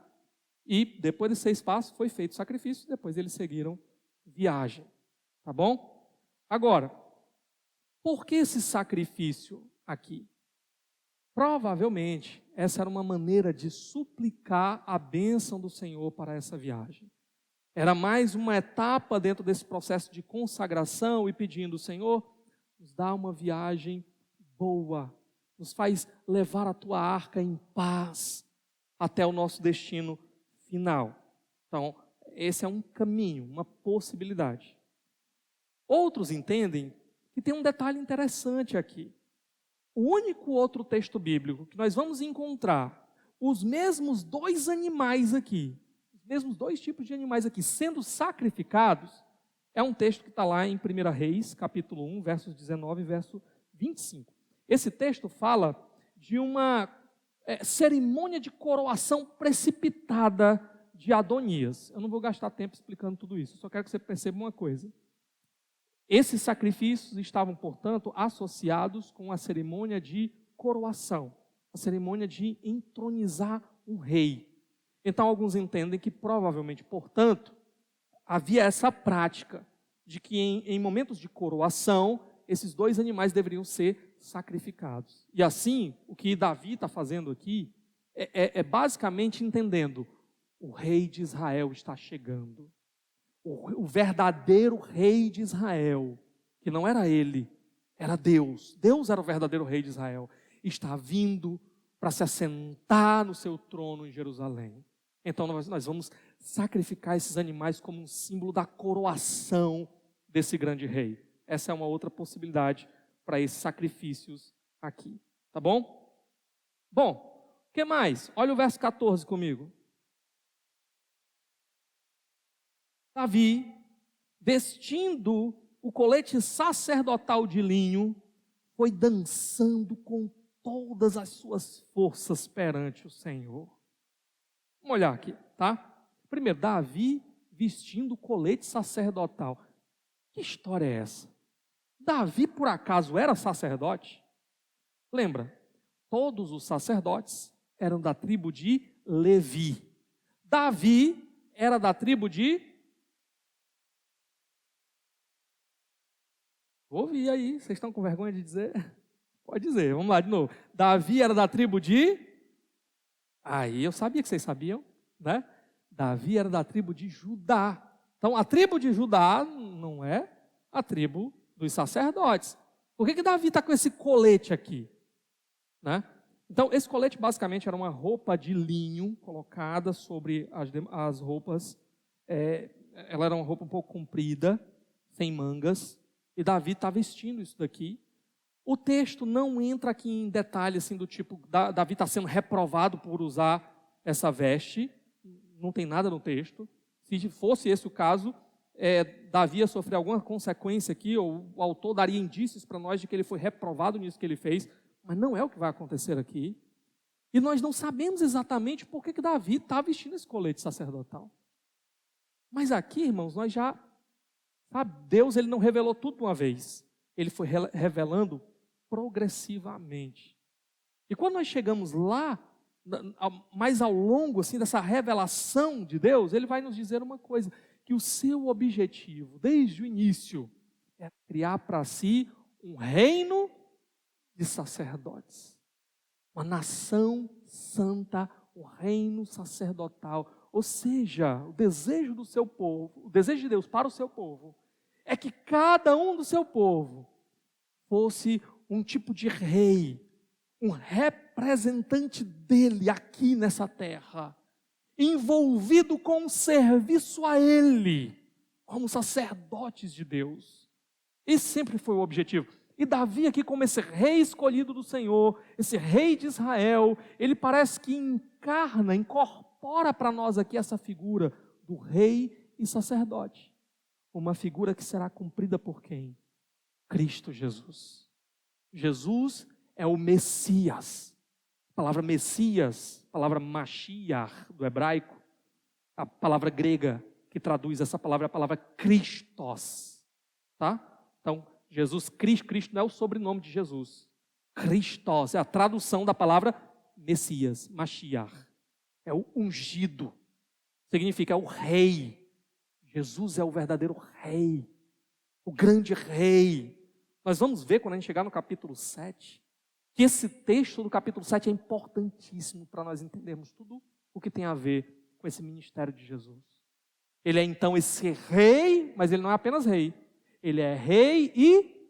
e depois de 6 passos foi feito o sacrifício, depois eles seguiram viagem. Tá bom? Agora, por que esse sacrifício aqui? Provavelmente, essa era uma maneira de suplicar a bênção do Senhor para essa viagem. Era mais uma etapa dentro desse processo de consagração e pedindo, Senhor, nos dá uma viagem boa, nos faz levar a tua arca em paz até o nosso destino final. Então, esse é um caminho, uma possibilidade. Outros entendem que tem um detalhe interessante aqui. O único outro texto bíblico que nós vamos encontrar os mesmos 2 animais aqui, os mesmos 2 tipos de animais aqui sendo sacrificados, é um texto que está lá em 1 Reis, capítulo 1, versos 19 e verso 25. Esse texto fala de uma cerimônia de coroação precipitada de Adonias. Eu não vou gastar tempo explicando tudo isso, só quero que você perceba uma coisa. Esses sacrifícios estavam, portanto, associados com a cerimônia de coroação, a cerimônia de entronizar um rei. Então, alguns entendem que provavelmente, portanto, havia essa prática de que em momentos de coroação, esses 2 animais deveriam ser sacrificados. E assim, o que Davi está fazendo aqui é basicamente entendendo, o rei de Israel está chegando. O verdadeiro rei de Israel, que não era ele, era Deus. Deus era o verdadeiro rei de Israel. Está vindo para se assentar no seu trono em Jerusalém. Então nós vamos sacrificar esses animais como um símbolo da coroação desse grande rei. Essa é uma outra possibilidade para esses sacrifícios aqui. Tá bom? Bom, o que mais? Olha o verso 14 comigo. Davi, vestindo o colete sacerdotal de linho, foi dançando com todas as suas forças perante o Senhor. Vamos olhar aqui, tá? Primeiro, Davi vestindo o colete sacerdotal. Que história é essa? Davi, por acaso, era sacerdote? Lembra, todos os sacerdotes eram da tribo de Levi. Davi era da tribo de... Ouvi aí, vocês estão com vergonha de dizer? Pode dizer, vamos lá de novo. Davi era da tribo de... Aí eu sabia que vocês sabiam, né? Davi era da tribo de Judá. Então a tribo de Judá não é a tribo dos sacerdotes. Por que Davi está com esse colete aqui? Né? Então esse colete basicamente era uma roupa de linho colocada sobre as roupas. Ela era uma roupa um pouco comprida, sem mangas. E Davi está vestindo isso daqui. O texto não entra aqui em detalhe assim, do tipo, Davi está sendo reprovado por usar essa veste. Não tem nada no texto. Se fosse esse o caso, Davi ia sofrer alguma consequência aqui, ou o autor daria indícios para nós de que ele foi reprovado nisso que ele fez, mas não é o que vai acontecer aqui. E nós não sabemos exatamente por que Davi está vestindo esse colete sacerdotal. Mas aqui, irmãos, nós já, sabe, Deus ele não revelou tudo de uma vez. Ele foi revelando progressivamente. E quando nós chegamos lá, mais ao longo assim, dessa revelação de Deus, ele vai nos dizer uma coisa, que o seu objetivo, desde o início, é criar para si um reino de sacerdotes. Uma nação santa, um reino sacerdotal. Ou seja, o desejo do seu povo, o desejo de Deus para o seu povo, é que cada um do seu povo fosse um tipo de rei, um representante dele aqui nessa terra, envolvido com um serviço a ele, como sacerdotes de Deus. Esse sempre foi o objetivo. E Davi aqui, como esse rei escolhido do Senhor, esse rei de Israel, ele parece que incorpora para nós aqui essa figura do rei e sacerdote. Uma figura que será cumprida por quem? Cristo Jesus. Jesus é o Messias. A palavra Messias, a palavra Mashiach do hebraico, a palavra grega que traduz essa palavra é a palavra Christos. Tá? Então, Jesus Cristo, Cristo não é o sobrenome de Jesus. Christos é a tradução da palavra Messias, Mashiach. É o ungido. Significa o rei. Jesus é o verdadeiro rei. O grande rei. Nós vamos ver quando a gente chegar no capítulo 7, que esse texto do capítulo 7 é importantíssimo para nós entendermos tudo o que tem a ver com esse ministério de Jesus. Ele é então esse rei, mas ele não é apenas rei. Ele é rei e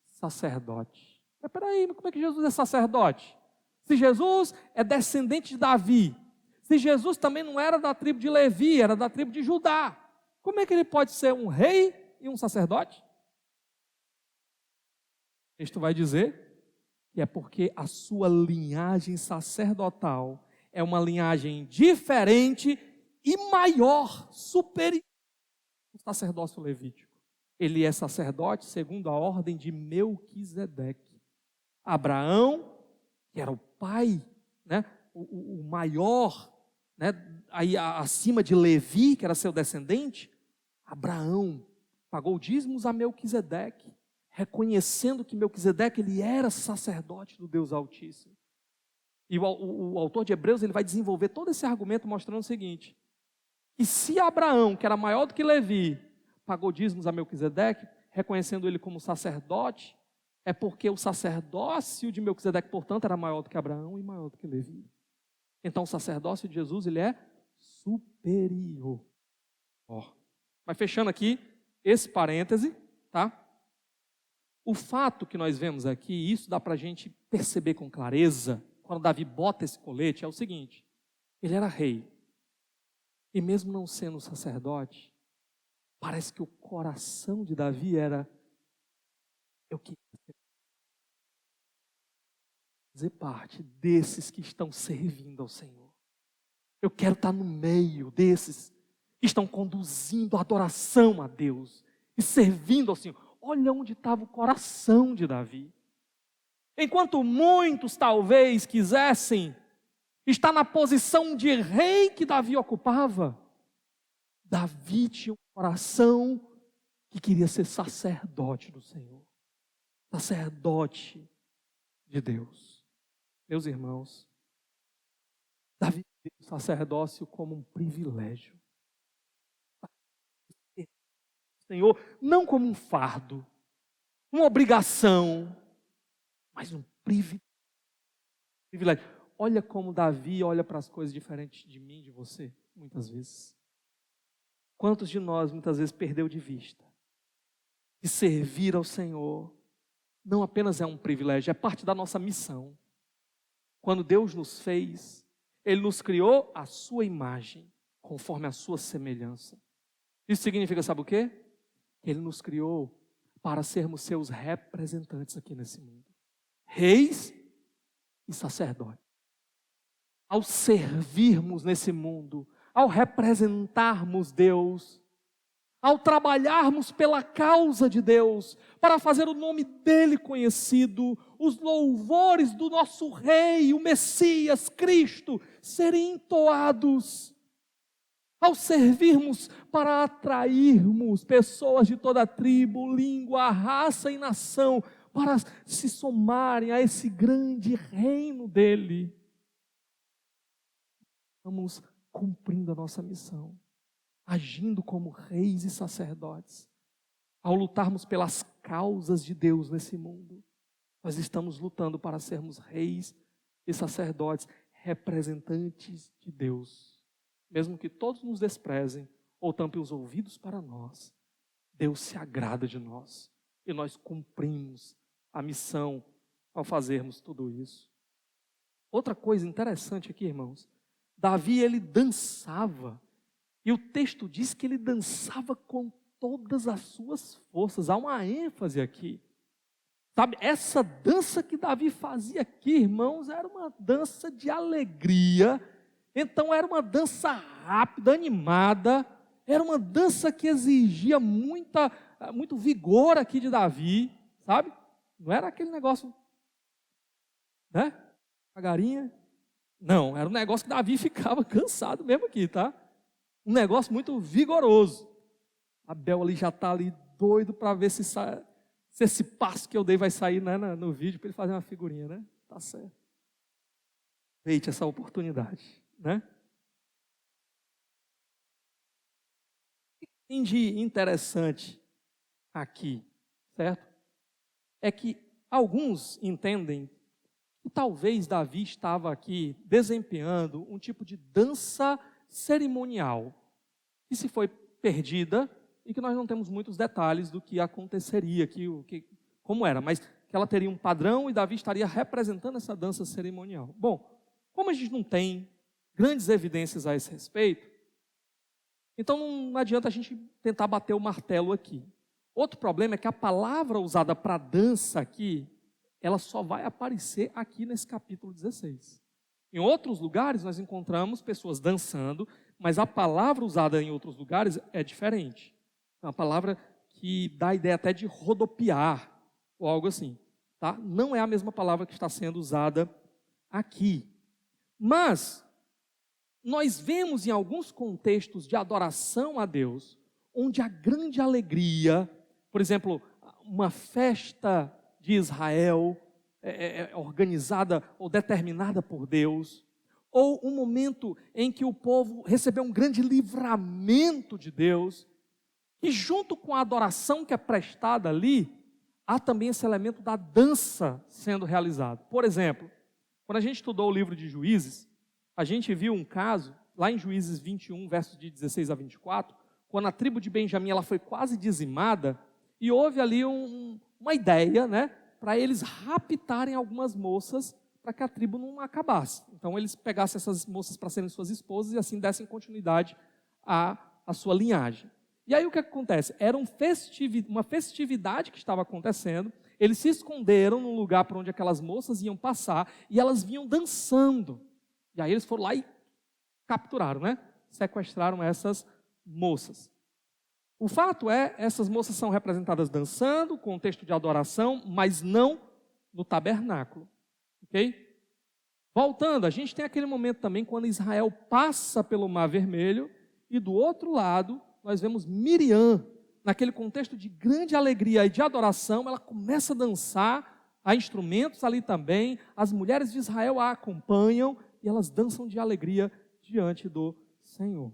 sacerdote. Mas peraí, como é que Jesus é sacerdote? Se Jesus é descendente de Davi, se Jesus também não era da tribo de Levi, era da tribo de Judá, como é que ele pode ser um rei e um sacerdote? O texto vai dizer que é porque a sua linhagem sacerdotal é uma linhagem diferente e maior, superior ao sacerdócio levítico. Ele é sacerdote segundo a ordem de Melquisedeque. Abraão, que era o pai, né, o maior, né, aí acima de Levi, que era seu descendente, Abraão pagou dízimos a Melquisedeque, reconhecendo que Melquisedeque ele era sacerdote do Deus Altíssimo. E o autor de Hebreus ele vai desenvolver todo esse argumento mostrando o seguinte, que se Abraão, que era maior do que Levi, pagou dízimos a Melquisedeque, reconhecendo ele como sacerdote, é porque o sacerdócio de Melquisedeque, portanto, era maior do que Abraão e maior do que Levi. Então o sacerdócio de Jesus ele é superior. Mas fechando aqui esse parêntese, tá? O fato que nós vemos aqui, e isso dá para a gente perceber com clareza, quando Davi bota esse colete, é o seguinte, ele era rei, e mesmo não sendo sacerdote, parece que o coração de Davi era, eu queria fazer parte desses que estão servindo ao Senhor. Eu quero estar no meio desses que estão conduzindo a adoração a Deus e servindo ao Senhor. Olha onde estava o coração de Davi. Enquanto muitos talvez quisessem estar na posição de rei que Davi ocupava, Davi tinha um coração que queria ser sacerdote do Senhor. Sacerdote de Deus. Meus irmãos, Davi viu o sacerdócio como um privilégio. Senhor, não como um fardo, uma obrigação, mas um privilégio. Olha como Davi olha para as coisas diferentes de mim, de você, muitas vezes. Quantos de nós muitas vezes perdeu de vista que servir ao Senhor não apenas é um privilégio, é parte da nossa missão. Quando Deus nos fez, Ele nos criou à sua imagem, conforme a sua semelhança. Isso significa, sabe o quê? Ele nos criou para sermos seus representantes aqui nesse mundo. Reis e sacerdotes. Ao servirmos nesse mundo, ao representarmos Deus, ao trabalharmos pela causa de Deus, para fazer o nome dele conhecido, os louvores do nosso Rei, o Messias, Cristo, serem entoados, ao servirmos para atrairmos pessoas de toda a tribo, língua, raça e nação, para se somarem a esse grande reino dele. Estamos cumprindo a nossa missão, agindo como reis e sacerdotes. Ao lutarmos pelas causas de Deus nesse mundo, nós estamos lutando para sermos reis e sacerdotes, representantes de Deus. Mesmo que todos nos desprezem ou tampem os ouvidos para nós, Deus se agrada de nós e nós cumprimos a missão ao fazermos tudo isso. Outra coisa interessante aqui, irmãos, Davi, ele dançava, e o texto diz que ele dançava com todas as suas forças. Há uma ênfase aqui. Sabe, essa dança que Davi fazia aqui, irmãos, era uma dança de alegria. Então era uma dança rápida, animada, era uma dança que exigia muito vigor aqui de Davi, sabe? Não era aquele negócio, né? Devagarinho. Não, era um negócio que Davi ficava cansado mesmo aqui, tá? Um negócio muito vigoroso. Abel ali já está ali doido para ver se esse passo que eu dei vai sair, né, no vídeo, para ele fazer uma figurinha, né? Tá certo. Aproveite essa oportunidade, né? O que tem de interessante aqui, certo? É que alguns entendem que talvez Davi estava aqui desempenhando um tipo de dança cerimonial, que se foi perdida e que nós não temos muitos detalhes do que aconteceria aqui, como era, mas que ela teria um padrão e Davi estaria representando essa dança cerimonial. Bom, como a gente não tem grandes evidências a esse respeito, então não adianta a gente tentar bater o martelo aqui. Outro problema é que a palavra usada para dança aqui, ela só vai aparecer aqui nesse capítulo 16. Em outros lugares nós encontramos pessoas dançando, mas a palavra usada em outros lugares é diferente. É uma palavra que dá a ideia até de rodopiar, ou algo assim. Tá? Não é a mesma palavra que está sendo usada aqui. Mas nós vemos em alguns contextos de adoração a Deus, onde a grande alegria, por exemplo, uma festa de Israel, organizada ou determinada por Deus, ou um momento em que o povo recebeu um grande livramento de Deus, e junto com a adoração que é prestada ali, há também esse elemento da dança sendo realizado. Por exemplo, quando a gente estudou o livro de Juízes, a gente viu um caso, lá em Juízes 21, versos de 16 a 24, quando a tribo de Benjamim ela foi quase dizimada, e houve ali uma ideia, né, para eles raptarem algumas moças, para que a tribo não acabasse. Então eles pegassem essas moças para serem suas esposas e assim dessem continuidade à sua linhagem. E aí o que acontece? Era uma festividade que estava acontecendo, eles se esconderam num lugar por onde aquelas moças iam passar, e elas vinham dançando. E aí eles foram lá e capturaram, né? Sequestraram essas moças. O fato é, essas moças são representadas dançando, contexto de adoração, mas não no tabernáculo. Ok? Voltando, a gente tem aquele momento também quando Israel passa pelo Mar Vermelho e do outro lado nós vemos Miriam, naquele contexto de grande alegria e de adoração, ela começa a dançar, há instrumentos ali também, as mulheres de Israel a acompanham e elas dançam de alegria diante do Senhor.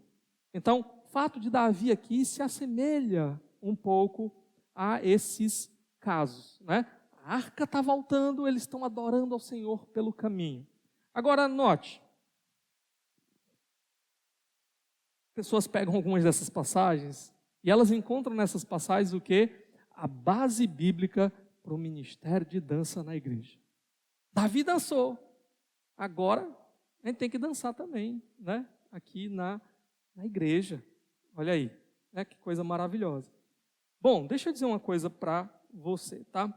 Então, o fato de Davi aqui se assemelha um pouco a esses casos, né? A arca está voltando, eles estão adorando ao Senhor pelo caminho. Agora, note, pessoas pegam algumas dessas passagens e elas encontram nessas passagens o quê? A base bíblica para o ministério de dança na igreja. Davi dançou, agora a gente tem que dançar também, né? Aqui na igreja. Olha aí, né? Que coisa maravilhosa. Bom, deixa eu dizer uma coisa para você, tá?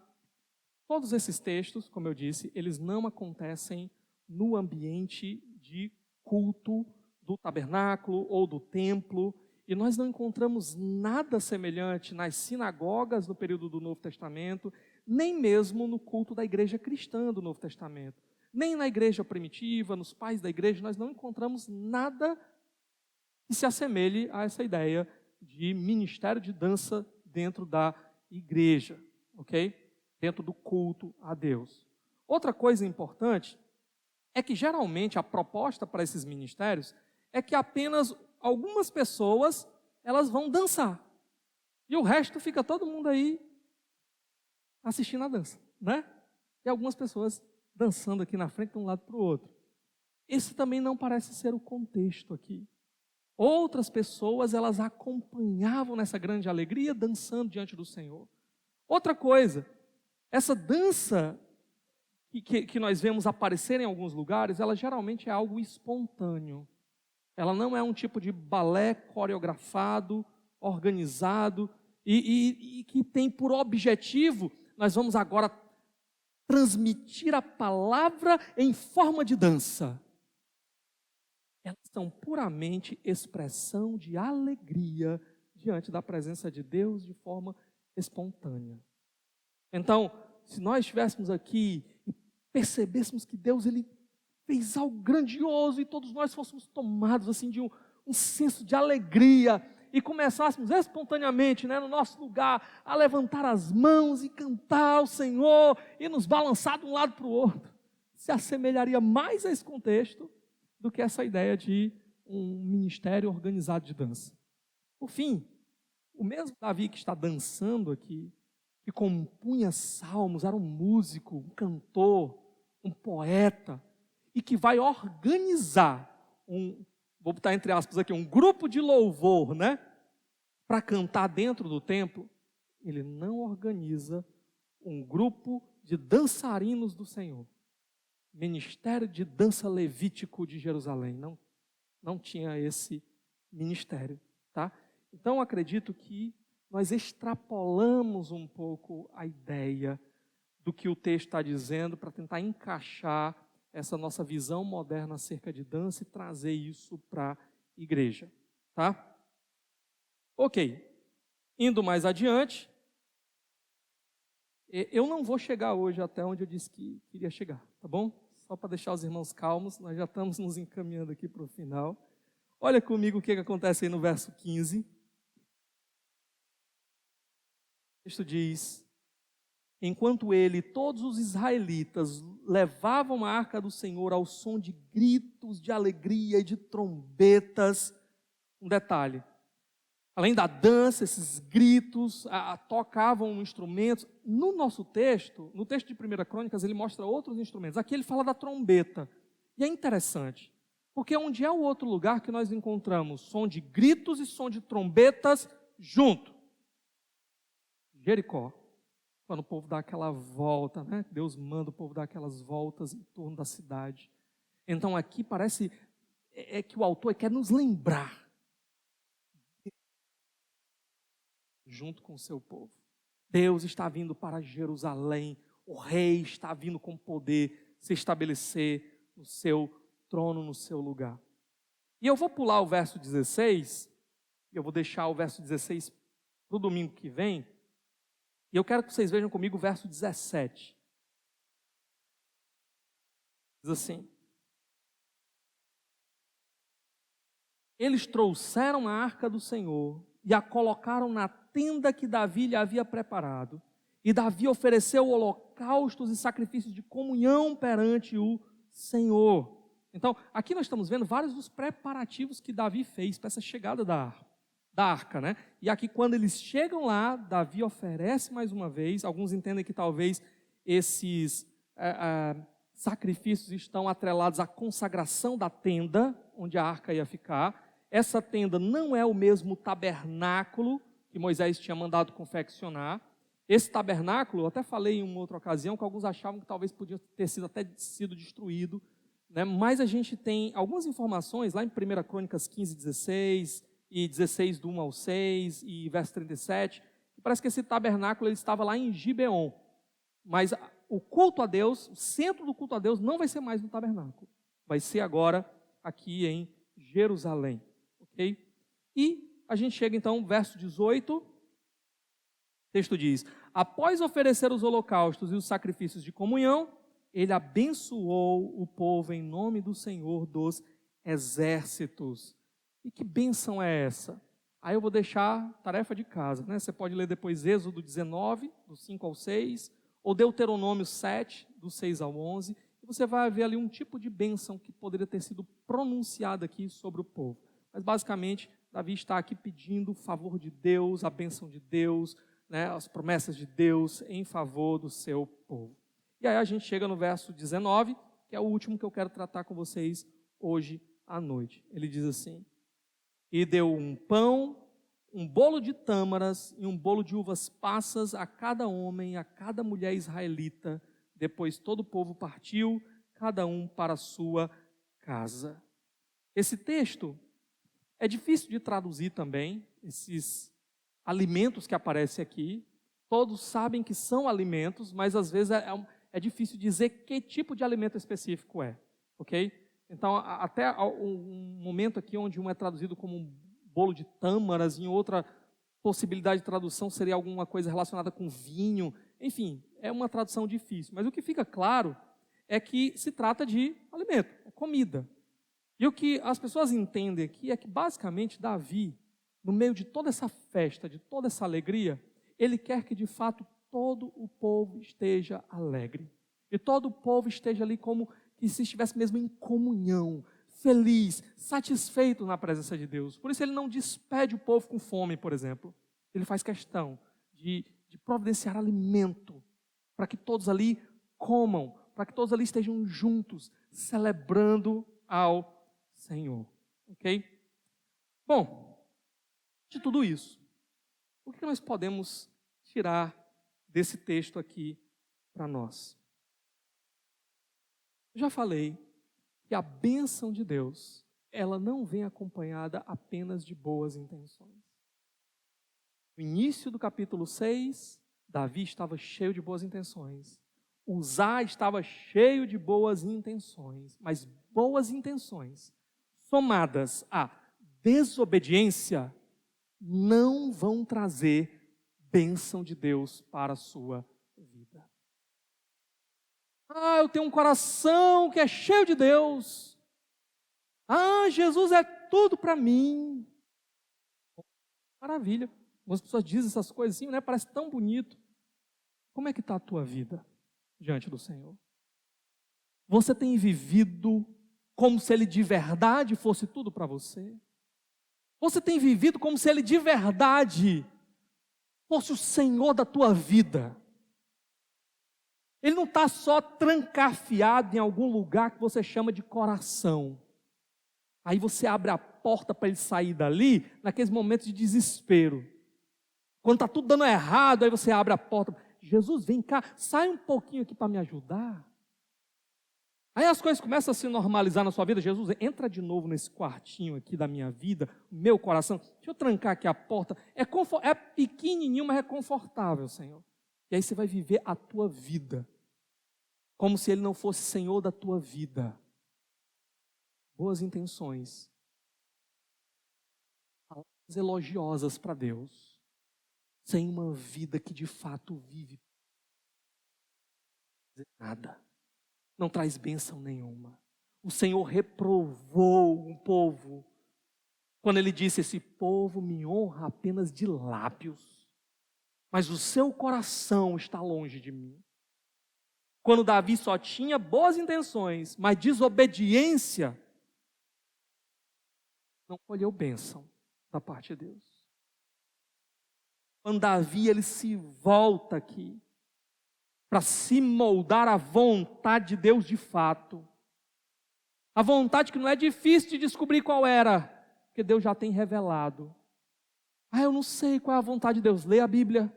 Todos esses textos, como eu disse, eles não acontecem no ambiente de culto do tabernáculo ou do templo. E nós não encontramos nada semelhante nas sinagogas no período do Novo Testamento, nem mesmo no culto da igreja cristã do Novo Testamento. Nem na igreja primitiva, nos pais da igreja, nós não encontramos nada que se assemelhe a essa ideia de ministério de dança dentro da igreja, ok? Dentro do culto a Deus. Outra coisa importante é que geralmente a proposta para esses ministérios é que apenas algumas pessoas elas vão dançar. E o resto fica todo mundo aí assistindo a dança, né? E algumas pessoas dançando aqui na frente de um lado para o outro. Esse também não parece ser o contexto aqui. Outras pessoas, elas acompanhavam nessa grande alegria, dançando diante do Senhor. Outra coisa, essa dança que nós vemos aparecer em alguns lugares, ela geralmente é algo espontâneo. Ela não é um tipo de balé coreografado, organizado, e que tem por objetivo, nós vamos agora transmitir a palavra em forma de dança. Elas são puramente expressão de alegria diante da presença de Deus de forma espontânea. Então, se nós estivéssemos aqui e percebêssemos que Deus ele fez algo grandioso e todos nós fôssemos tomados assim de um senso de alegria e começássemos espontaneamente, no nosso lugar, a levantar as mãos e cantar ao Senhor e nos balançar de um lado para o outro, se assemelharia mais a esse contexto do que essa ideia de um ministério organizado de dança. Por fim, o mesmo Davi que está dançando aqui, que compunha salmos, era um músico, um cantor, um poeta, e que vai organizar vou botar entre aspas aqui, um grupo de louvor, para cantar dentro do templo. Ele não organiza um grupo de dançarinos do Senhor. Ministério de dança levítico de Jerusalém. Não tinha esse ministério, tá? Então, acredito que nós extrapolamos um pouco a ideia do que o texto está dizendo para tentar encaixar essa nossa visão moderna acerca de dança e trazer isso para a igreja, tá? Ok. Indo mais adiante, eu não vou chegar hoje até onde eu disse que queria chegar, tá bom? Só para deixar os irmãos calmos, nós já estamos nos encaminhando aqui para o final. Olha comigo o que acontece aí no verso 15. O texto diz: enquanto ele e todos os israelitas levavam a arca do Senhor ao som de gritos de alegria e de trombetas, um detalhe, além da dança, esses gritos, tocavam instrumentos. No nosso texto, no texto de 1 Crônicas, ele mostra outros instrumentos. Aqui ele fala da trombeta. E é interessante, porque onde é o outro lugar que nós encontramos som de gritos e som de trombetas junto? Jericó. Quando o povo dá aquela volta, Deus manda o povo dar aquelas voltas em torno da cidade. Então aqui parece que o autor quer nos lembrar, junto com o seu povo. Deus está vindo para Jerusalém, o rei está vindo com poder se estabelecer no seu trono, no seu lugar. E eu vou pular o verso 16, eu vou deixar o verso 16 para o domingo que vem, e eu quero que vocês vejam comigo o verso 17. Diz assim: eles trouxeram a arca do Senhor e a colocaram na tenda que Davi lhe havia preparado. E Davi ofereceu holocaustos e sacrifícios de comunhão perante o Senhor. Então, aqui nós estamos vendo vários dos preparativos que Davi fez para essa chegada da arca, E aqui, quando eles chegam lá, Davi oferece mais uma vez. Alguns entendem que talvez esses sacrifícios estão atrelados à consagração da tenda, onde a arca ia ficar. Essa tenda não é o mesmo tabernáculo que Moisés tinha mandado confeccionar. Esse tabernáculo, eu até falei em uma outra ocasião, que alguns achavam que talvez podia ter sido destruído, mas a gente tem algumas informações lá em 1 Crônicas 15, 16, e 16 do 1 ao 6, e verso 37, que parece que esse tabernáculo ele estava lá em Gibeon, mas o culto a Deus, o centro do culto a Deus não vai ser mais no tabernáculo, vai ser agora aqui em Jerusalém, ok? E a gente chega então, verso 18, o texto diz: após oferecer os holocaustos e os sacrifícios de comunhão, ele abençoou o povo em nome do Senhor dos exércitos. E que bênção é essa? Aí eu vou deixar tarefa de casa, né? Você pode ler depois Êxodo 19, do 5 ao 6, ou Deuteronômio 7, do 6 ao 11, e você vai ver ali um tipo de bênção que poderia ter sido pronunciada aqui sobre o povo. Mas basicamente, Davi está aqui pedindo o favor de Deus, a bênção de Deus, né? As promessas de Deus em favor do seu povo. E aí a gente chega no verso 19, que é o último que eu quero tratar com vocês hoje à noite. Ele diz assim: e deu um pão, um bolo de tâmaras e um bolo de uvas passas a cada homem e a cada mulher israelita. Depois todo o povo partiu, cada um para a sua casa. Esse texto é difícil de traduzir também, esses alimentos que aparecem aqui. Todos sabem que são alimentos, mas às vezes é difícil dizer que tipo de alimento específico é, ok? Então, até um momento aqui onde um é traduzido como um bolo de tâmaras, em outra possibilidade de tradução seria alguma coisa relacionada com vinho. Enfim, é uma tradução difícil. Mas o que fica claro é que se trata de alimento, é comida. E o que as pessoas entendem aqui é que, basicamente, Davi, no meio de toda essa festa, de toda essa alegria, ele quer que, de fato, todo o povo esteja alegre. E todo o povo esteja ali como que se estivesse mesmo em comunhão, feliz, satisfeito na presença de Deus. Por isso ele não despede o povo com fome, por exemplo. Ele faz questão de providenciar alimento para que todos ali comam, para que todos ali estejam juntos, celebrando ao Senhor. Ok? Bom, de tudo isso, o que nós podemos tirar desse texto aqui para nós? Eu já falei que a bênção de Deus, ela não vem acompanhada apenas de boas intenções. No início do capítulo 6, Davi estava cheio de boas intenções. Uzá estava cheio de boas intenções, mas boas intenções somadas à desobediência não vão trazer bênção de Deus para a sua vida. Ah, eu tenho um coração que é cheio de Deus. Ah, Jesus é tudo para mim. Maravilha. As pessoas dizem essas coisas assim, né? Parece tão bonito. Como é que está a tua vida diante do Senhor? Você tem vivido como se Ele de verdade fosse tudo para você? Você tem vivido como se Ele de verdade fosse o Senhor da tua vida? Ele não está só trancafiado em algum lugar que você chama de coração. Aí você abre a porta para ele sair dali, naqueles momentos de desespero. Quando está tudo dando errado, aí você abre a porta. Jesus, vem cá, sai um pouquinho aqui para me ajudar. Aí as coisas começam a se normalizar na sua vida. Jesus, entra de novo nesse quartinho aqui da minha vida, meu coração. Deixa eu trancar aqui a porta. É pequenininho, mas é confortável, Senhor. E aí você vai viver a tua vida como se Ele não fosse Senhor da tua vida. Boas intenções, palavras elogiosas para Deus, sem uma vida que de fato vive nada, não traz bênção nenhuma. O Senhor reprovou um povo quando Ele disse: esse povo me honra apenas de lábios, mas o seu coração está longe de mim. Quando Davi só tinha boas intenções, mas desobediência, não colheu bênção da parte de Deus. Quando Davi ele se volta aqui para se moldar à vontade de Deus de fato, a vontade que não é difícil de descobrir qual era, porque Deus já tem revelado. Ah, eu não sei qual é a vontade de Deus. Leia a Bíblia.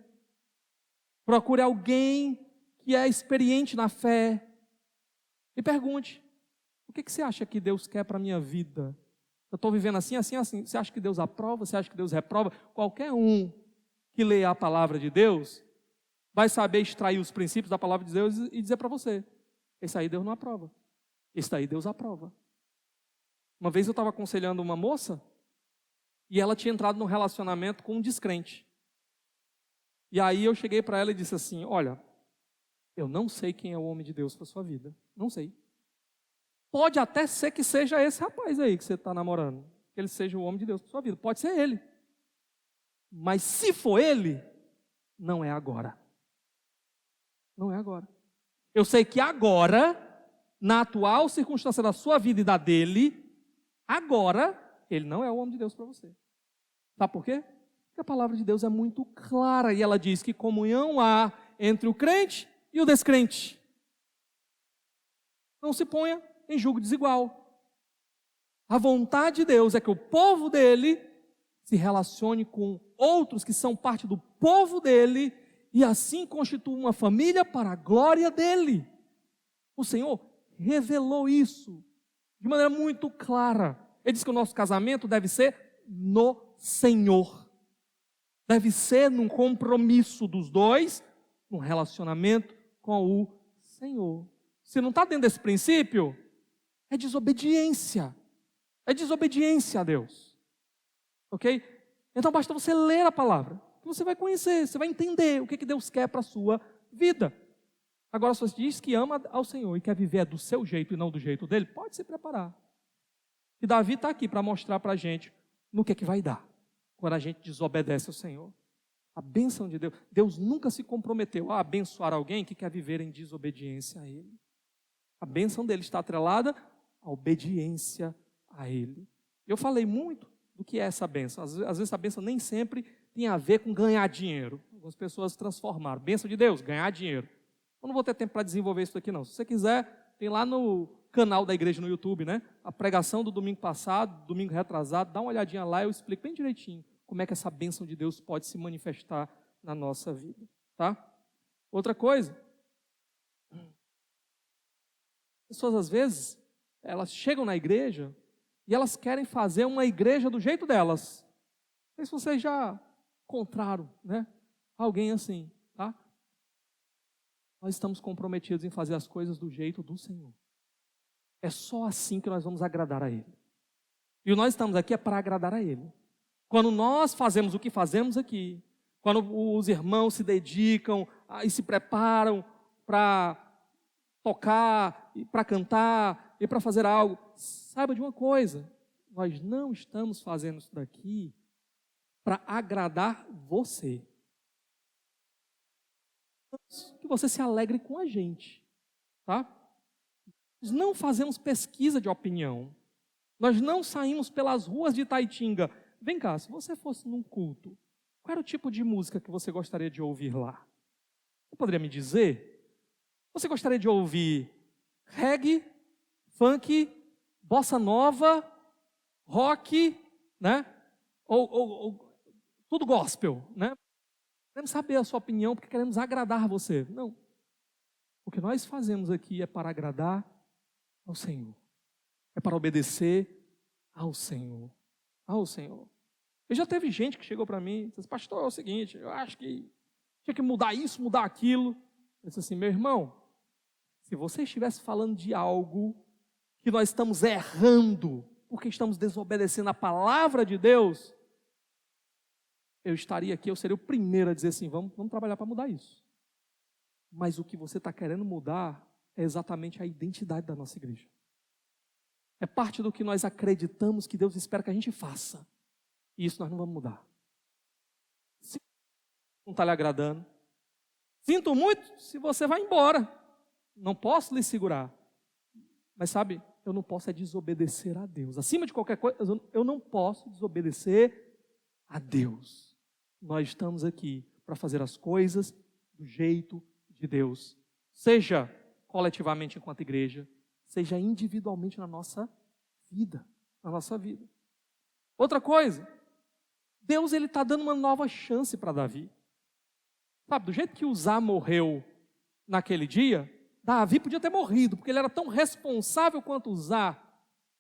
Procure alguém que é experiente na fé e pergunte: o que você acha que Deus quer para a minha vida? Eu estou vivendo assim, assim, assim. Você acha que Deus aprova? Você acha que Deus reprova? Qualquer um que leia a palavra de Deus vai saber extrair os princípios da palavra de Deus e dizer para você: esse aí Deus não aprova, esse daí Deus aprova. Uma vez eu estava aconselhando uma moça E ela tinha entrado num relacionamento com um descrente. E aí eu cheguei para ela e disse assim: olha, eu não sei quem é o homem de Deus para sua vida. Não sei. Pode até ser que seja esse rapaz aí que você está namorando. Que ele seja o homem de Deus para sua vida. Pode ser ele. Mas se for ele, não é agora. Não é agora. Eu sei que agora, na atual circunstância da sua vida e da dele, agora, ele não é o homem de Deus para você. Sabe por quê? Porque a palavra de Deus é muito clara e ela diz que comunhão há entre o crente e o descrente. Não se ponha em julgo desigual. A vontade de Deus é que o povo dele se relacione com outros que são parte do povo dele e assim constitua uma família para a glória dele. O Senhor revelou isso de maneira muito clara. Ele diz que o nosso casamento deve ser no Senhor. Deve ser num compromisso dos dois, num relacionamento com o Senhor. Se não está dentro desse princípio, é desobediência. É desobediência a Deus. Ok? Então basta você ler a palavra, que você vai conhecer, você vai entender o que Deus quer para a sua vida. Agora, se você diz que ama ao Senhor e quer viver do seu jeito e não do jeito dele, pode se preparar. E Davi está aqui para mostrar para a gente no que vai dar quando a gente desobedece ao Senhor. A bênção de Deus. Deus nunca se comprometeu a abençoar alguém que quer viver em desobediência a Ele. A bênção dele está atrelada à obediência a Ele. Eu falei muito do que é essa bênção. Às vezes essa bênção nem sempre tem a ver com ganhar dinheiro. Algumas pessoas transformaram. Bênção de Deus, ganhar dinheiro. Eu não vou ter tempo para desenvolver isso aqui não. Se você quiser, tem lá no canal da igreja no YouTube, né? A pregação do domingo passado, domingo retrasado, dá uma olhadinha lá, eu explico bem direitinho como é que essa bênção de Deus pode se manifestar na nossa vida, tá? Outra coisa, pessoas às vezes, elas chegam na igreja e elas querem fazer uma igreja do jeito delas. Não sei se vocês já encontraram, né? Alguém assim, tá? Nós estamos comprometidos em fazer as coisas do jeito do Senhor. É só assim que nós vamos agradar a Ele. E nós estamos aqui é para agradar a Ele. Quando nós fazemos o que fazemos aqui, quando os irmãos se dedicam e se preparam para tocar, e para cantar, e para fazer algo, saiba de uma coisa, nós não estamos fazendo isso daqui para agradar você. Que você se alegre com a gente, tá? Nós não fazemos pesquisa de opinião. Nós não saímos pelas ruas de Itaitinga. Vem cá, se você fosse num culto, qual era o tipo de música que você gostaria de ouvir lá? Você poderia me dizer? Você gostaria de ouvir reggae, funk, bossa nova, rock, né? Ou tudo gospel, né? Queremos saber a sua opinião porque queremos agradar você. Não. O que nós fazemos aqui é para agradar ao Senhor. É para obedecer ao Senhor. Ao Senhor. E já teve gente que chegou para mim e disse: pastor, é o seguinte, eu acho que tinha que mudar isso, mudar aquilo. Eu disse assim: meu irmão, se você estivesse falando de algo que nós estamos errando, porque estamos desobedecendo a palavra de Deus, eu estaria aqui, eu seria o primeiro a dizer assim: vamos trabalhar para mudar isso. Mas o que você está querendo mudar é exatamente a identidade da nossa igreja. É parte do que nós acreditamos que Deus espera que a gente faça. E isso nós não vamos mudar. Se não está lhe agradando, sinto muito se você vai embora. Não posso lhe segurar. Mas sabe, eu não posso desobedecer a Deus. Acima de qualquer coisa, eu não posso desobedecer a Deus. Nós estamos aqui para fazer as coisas do jeito de Deus. Seja coletivamente enquanto igreja, seja individualmente na nossa vida. Na nossa vida. Outra coisa, Deus está dando uma nova chance para Davi. Sabe, do jeito que Uzá morreu naquele dia, Davi podia ter morrido, porque ele era tão responsável quanto Uzá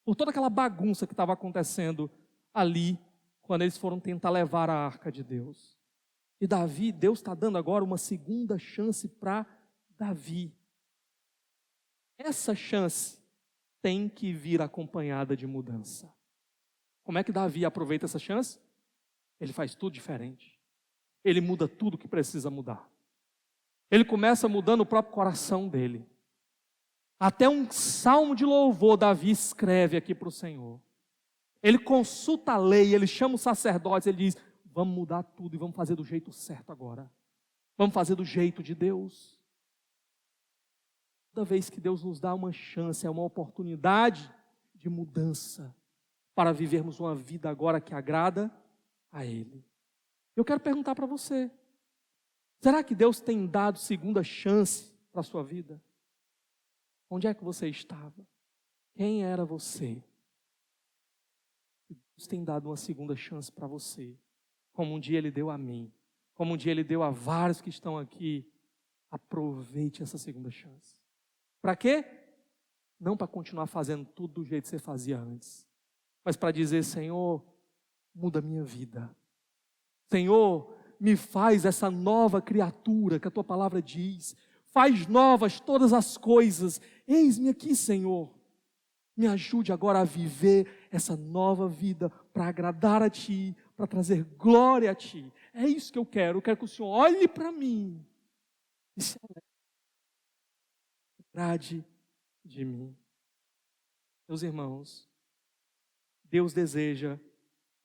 por toda aquela bagunça que estava acontecendo ali, quando eles foram tentar levar a arca de Deus. E Davi, Deus está dando agora uma segunda chance para Davi. Essa chance tem que vir acompanhada de mudança. Como é que Davi aproveita essa chance? Ele faz tudo diferente. Ele muda tudo que precisa mudar. Ele começa mudando o próprio coração dele. Até um salmo de louvor Davi escreve aqui para o Senhor. Ele consulta a lei, ele chama os sacerdotes, ele diz: vamos mudar tudo e vamos fazer do jeito certo agora. Vamos fazer do jeito de Deus. Toda vez que Deus nos dá uma chance, é uma oportunidade de mudança para vivermos uma vida agora que agrada a Ele. Eu quero perguntar para você: será que Deus tem dado segunda chance para a sua vida? Onde é que você estava? Quem era você? Deus tem dado uma segunda chance para você, como um dia Ele deu a mim, como um dia Ele deu a vários que estão aqui. Aproveite essa segunda chance. Para quê? Não para continuar fazendo tudo do jeito que você fazia antes, mas para dizer: Senhor, muda a minha vida. Senhor, me faz essa nova criatura que a Tua palavra diz. Faz novas todas as coisas. Eis-me aqui, Senhor. Me ajude agora a viver essa nova vida para agradar a Ti, para trazer glória a Ti. É isso que eu quero. Eu quero que o Senhor olhe para mim e se agrade de mim. Meus irmãos, Deus deseja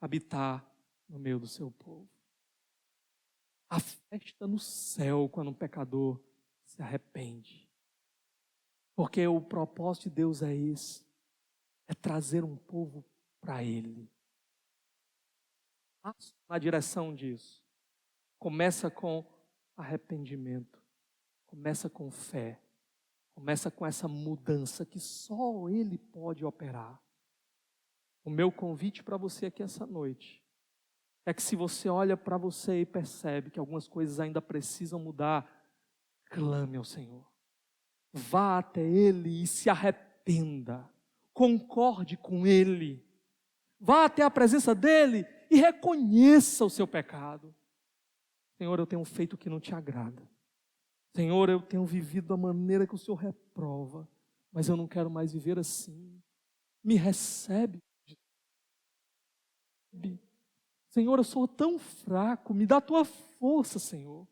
habitar no meio do seu povo. A festa no céu quando um pecador se arrepende. Porque o propósito de Deus é esse: é trazer um povo para Ele. Na direção disso. Começa com arrependimento. Começa com fé. Começa com essa mudança que só Ele pode operar. O meu convite para você aqui essa noite é que, se você olha para você e percebe que algumas coisas ainda precisam mudar, clame ao Senhor. Vá até Ele e se arrependa. Concorde com Ele. Vá até a presença dEle e reconheça o seu pecado. Senhor, eu tenho feito o que não te agrada. Senhor, eu tenho vivido da maneira que o Senhor reprova, mas eu não quero mais viver assim. Me recebe. Senhor, eu sou tão fraco, me dá a tua força, Senhor.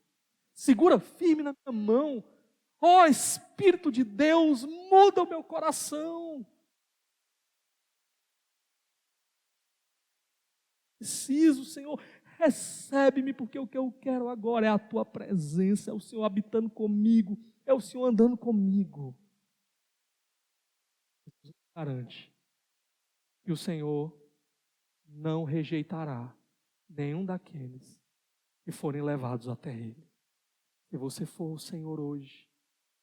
Segura firme na minha mão. Ó Espírito de Deus, muda o meu coração. Preciso, Senhor, recebe-me, porque o que eu quero agora é a tua presença, é o Senhor habitando comigo, é o Senhor andando comigo. Jesus garante que o Senhor não rejeitará nenhum daqueles que forem levados até Ele. Se você for o Senhor hoje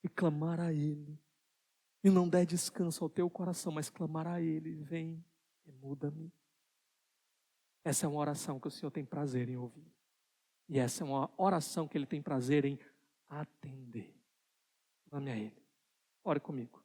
e clamar a Ele, e não der descanso ao teu coração, mas clamar a Ele: vem e muda-me. Essa é uma oração que o Senhor tem prazer em ouvir. E essa é uma oração que Ele tem prazer em atender. Clame a Ele. Ore comigo.